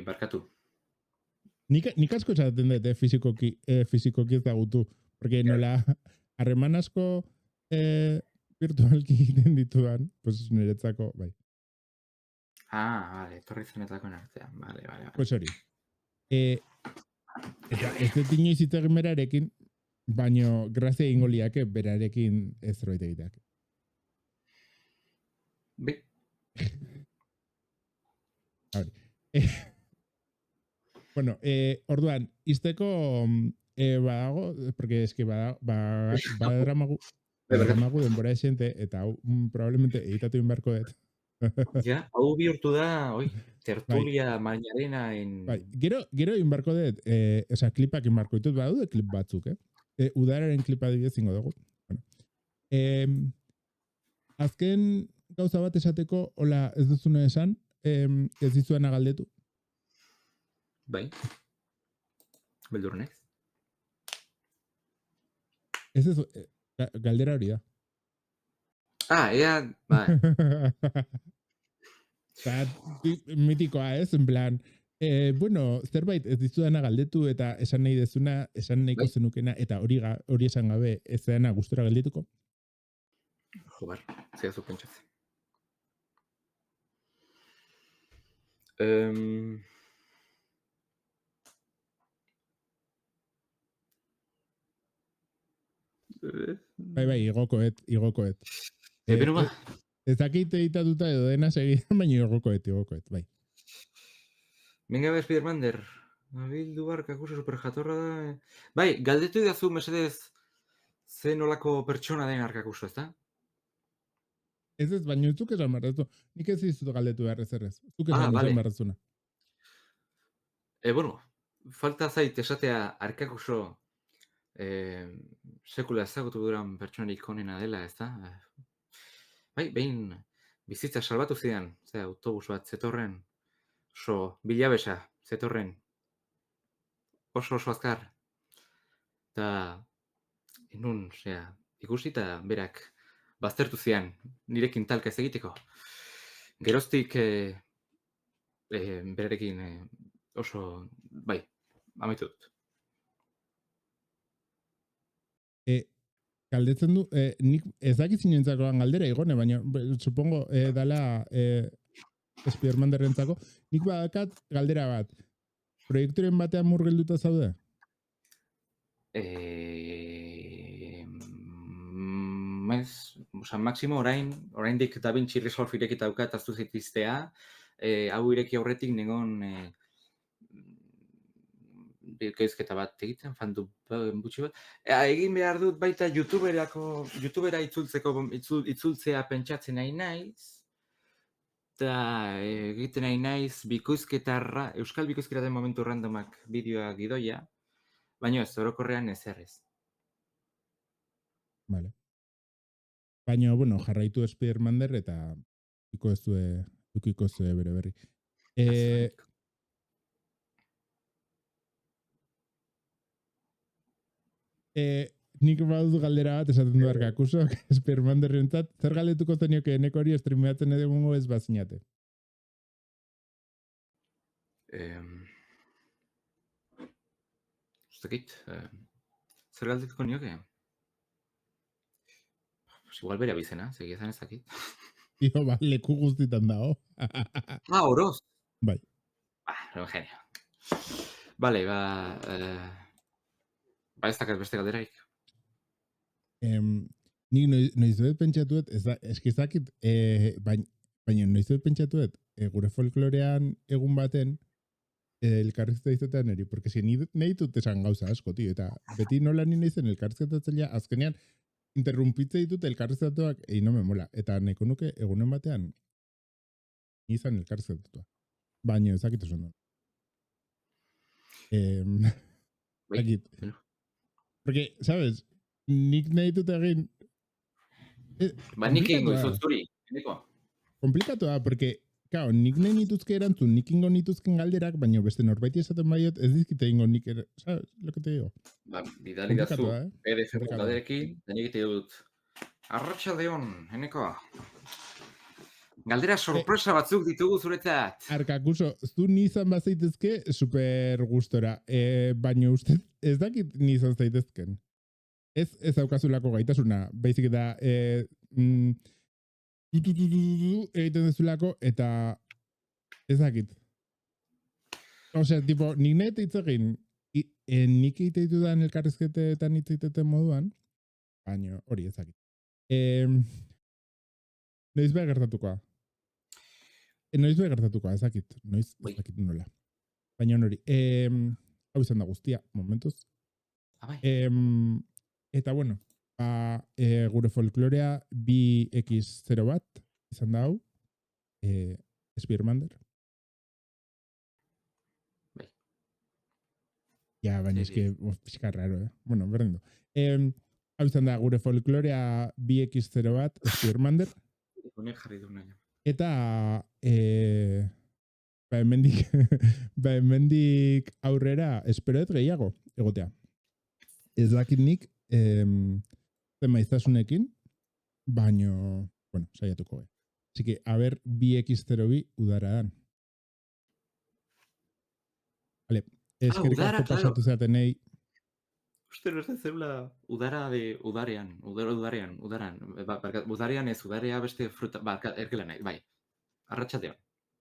Barkatu. Nik asko esaten dut, fizikoki ezagutu. Porque nola harreman asko virtualki egiten ditudan, pues niretzako, bai. Ah, vale, etorri zenetakoen artean. Vale. Pues hori. Eta ez dut inoiz hitz egin berarekin, baino grazia egingo liake berarekin ez zerbait egiteak. Be. Hori. Bueno, orduan, izteko badago, porque es que badramagu denbora esente, eta hau probablemente editatu inbarko dut. Ja, hau bihurtu da, tertulia mainarena en... Bai, gero inbarko dut, osea, klipak inbarko ditut, badaude klip batzuk, Udararen klipa adibidez zingo dugu. Bueno. Azken gauza bat esateko, hola, ez duzuna esan, ez dizuena galdetu. Bai. Beldurnez. Ez galdera hori da. Ah, ea, bai. Mitikoa ez, en plan, bueno, zerbait ez dizudana galdetu eta esan nahi dezuna, esan nahiko zenukena, eta hori esan gabe ez dena gustora galdetuko? Jo, bar, zehazu pentsatzen. Bai, igokoet. Bero ba? Ez dakit editatuta edo dena segidan, baina igokoet, bai. Venga, Spidermander. Bildu Arkakuso superjatorra da. Bai, galdetu idazu, mesedez, ze nolako pertsona den Arkakuso, ez da? Ez, baina zuk esan barrezu. Nik ez dizut galdetu behar ezerrez. Zuk esan barrezuna. Bueno, falta zait esatea Arkakuso sekula ezagutu duran pertsonarik onena dela, ez da? Bai, behin bizitza salbatu zidan, autobus bat zetorren, Oso, bilabesa, zetorren. Oso azkar. Eta, enun, ikusi eta berak baztertu zian, nirekin talka ez egiteko. Geroztik, berarekin oso, bai, amaitu dut. Galdetzen du, nik ez dakit zinentzakoan galdera igone, baina supongo dala Spiderman-derrentzako, nik badakat galdera bat. Proiekturen batean murgilduta zaude? Ez, Maximo oraindik Da Vinci Resolve irekita daukat aztu zaitiztea, hau ireki aurretik nengon bikoizketa bat egiten, fandu butxi bat. Egin behar dut baita YouTubera itzultzea pentsatzen nahi naiz, eta egiten nahi naiz bikoizketarra, Euskal Bikoizketaren momentu randomak bideoa gidoia, baina ez, orokorrean ezer ez. Vale. Baina, bueno, jarraitu Spider-Man eta ukiko ez zue bere berri. Nik badut galdera bat esaten du Arkakuso, Spider-Man-derrentzat, zer galdetuko zenioke eneko hori streameatzen edo ez bazinate? Ustakit, zer galdetuko nioke? Igual bere abizena, segiezan ez dakit. Io, ba, leku guztitan dago. Oroz! Bai. No, genio. Bale, ez dakat beste galderaik. Nik noiz dut pentsatuet, eskizakit, baina noiz dut pentsatuet, gure folklorean egun baten, elkarrizketa izatean eri, porque si nahi dut esan gauza asko, tio, eta beti nola ni naizen elkarrizketatzailea, azkenean, interrumpitze ditut elkarrizketatuak, no me mola, eta nahiko nuke egunen batean, izan elkarrizketatuak. Baina ezakit esan duen. Porque, ¿sabes? Nik nahi dut egin... Nik ingo izut zuri, neko? Komplikatoa, porque, claro, nik nahi nituzke erantzun, nik ingo nituzken galderak, baina beste norbaiti esaten baiot, ez dizkite ingo nik, ¿sabes? Lo que te digo. Bidali dazu, PDF galderekin, da nik ite dut. Arratsaldeon, eneko. Galdera sorpresa batzuk ditugu zuretzat. Arkakuso, zu nizan bazaitezke super gustora, baina uste ez dakit nizan zaitezken. Ez daukazulako gaitasuna, baizik da egiten dezulako eta ez dakit. Osea, tipo, nik nahi hitz egin, nik egite ditudan elkarrizketetan hitz egiteten moduan, baina hori ez dakit. Noiz beha gertatukoa? Noiz beha gertatukoa, ez dakit. Noiz ez dakit nola. Baina hori, hau izan da guztia, momentuz. Eta bueno, gure folklorea 2x0 bat izan da hau, Spiderman. Ja, baina eski, pixka raro, Bueno, berdin du. Hau izan da gure folklorea 2x0 bat, Spiderman. Eta hemendik aurrera esperoet gehiago egotea. Ez dakit nik maiztasunekin, baino, bueno, saiatuko. Así que, a ver, 2x0 udara dan. Vale, eskerrik asko pasatu zeaten nahi. Uste ez zeula udarean ez udarea beste fruta, erkela nahi, bai. Arratsaldeon.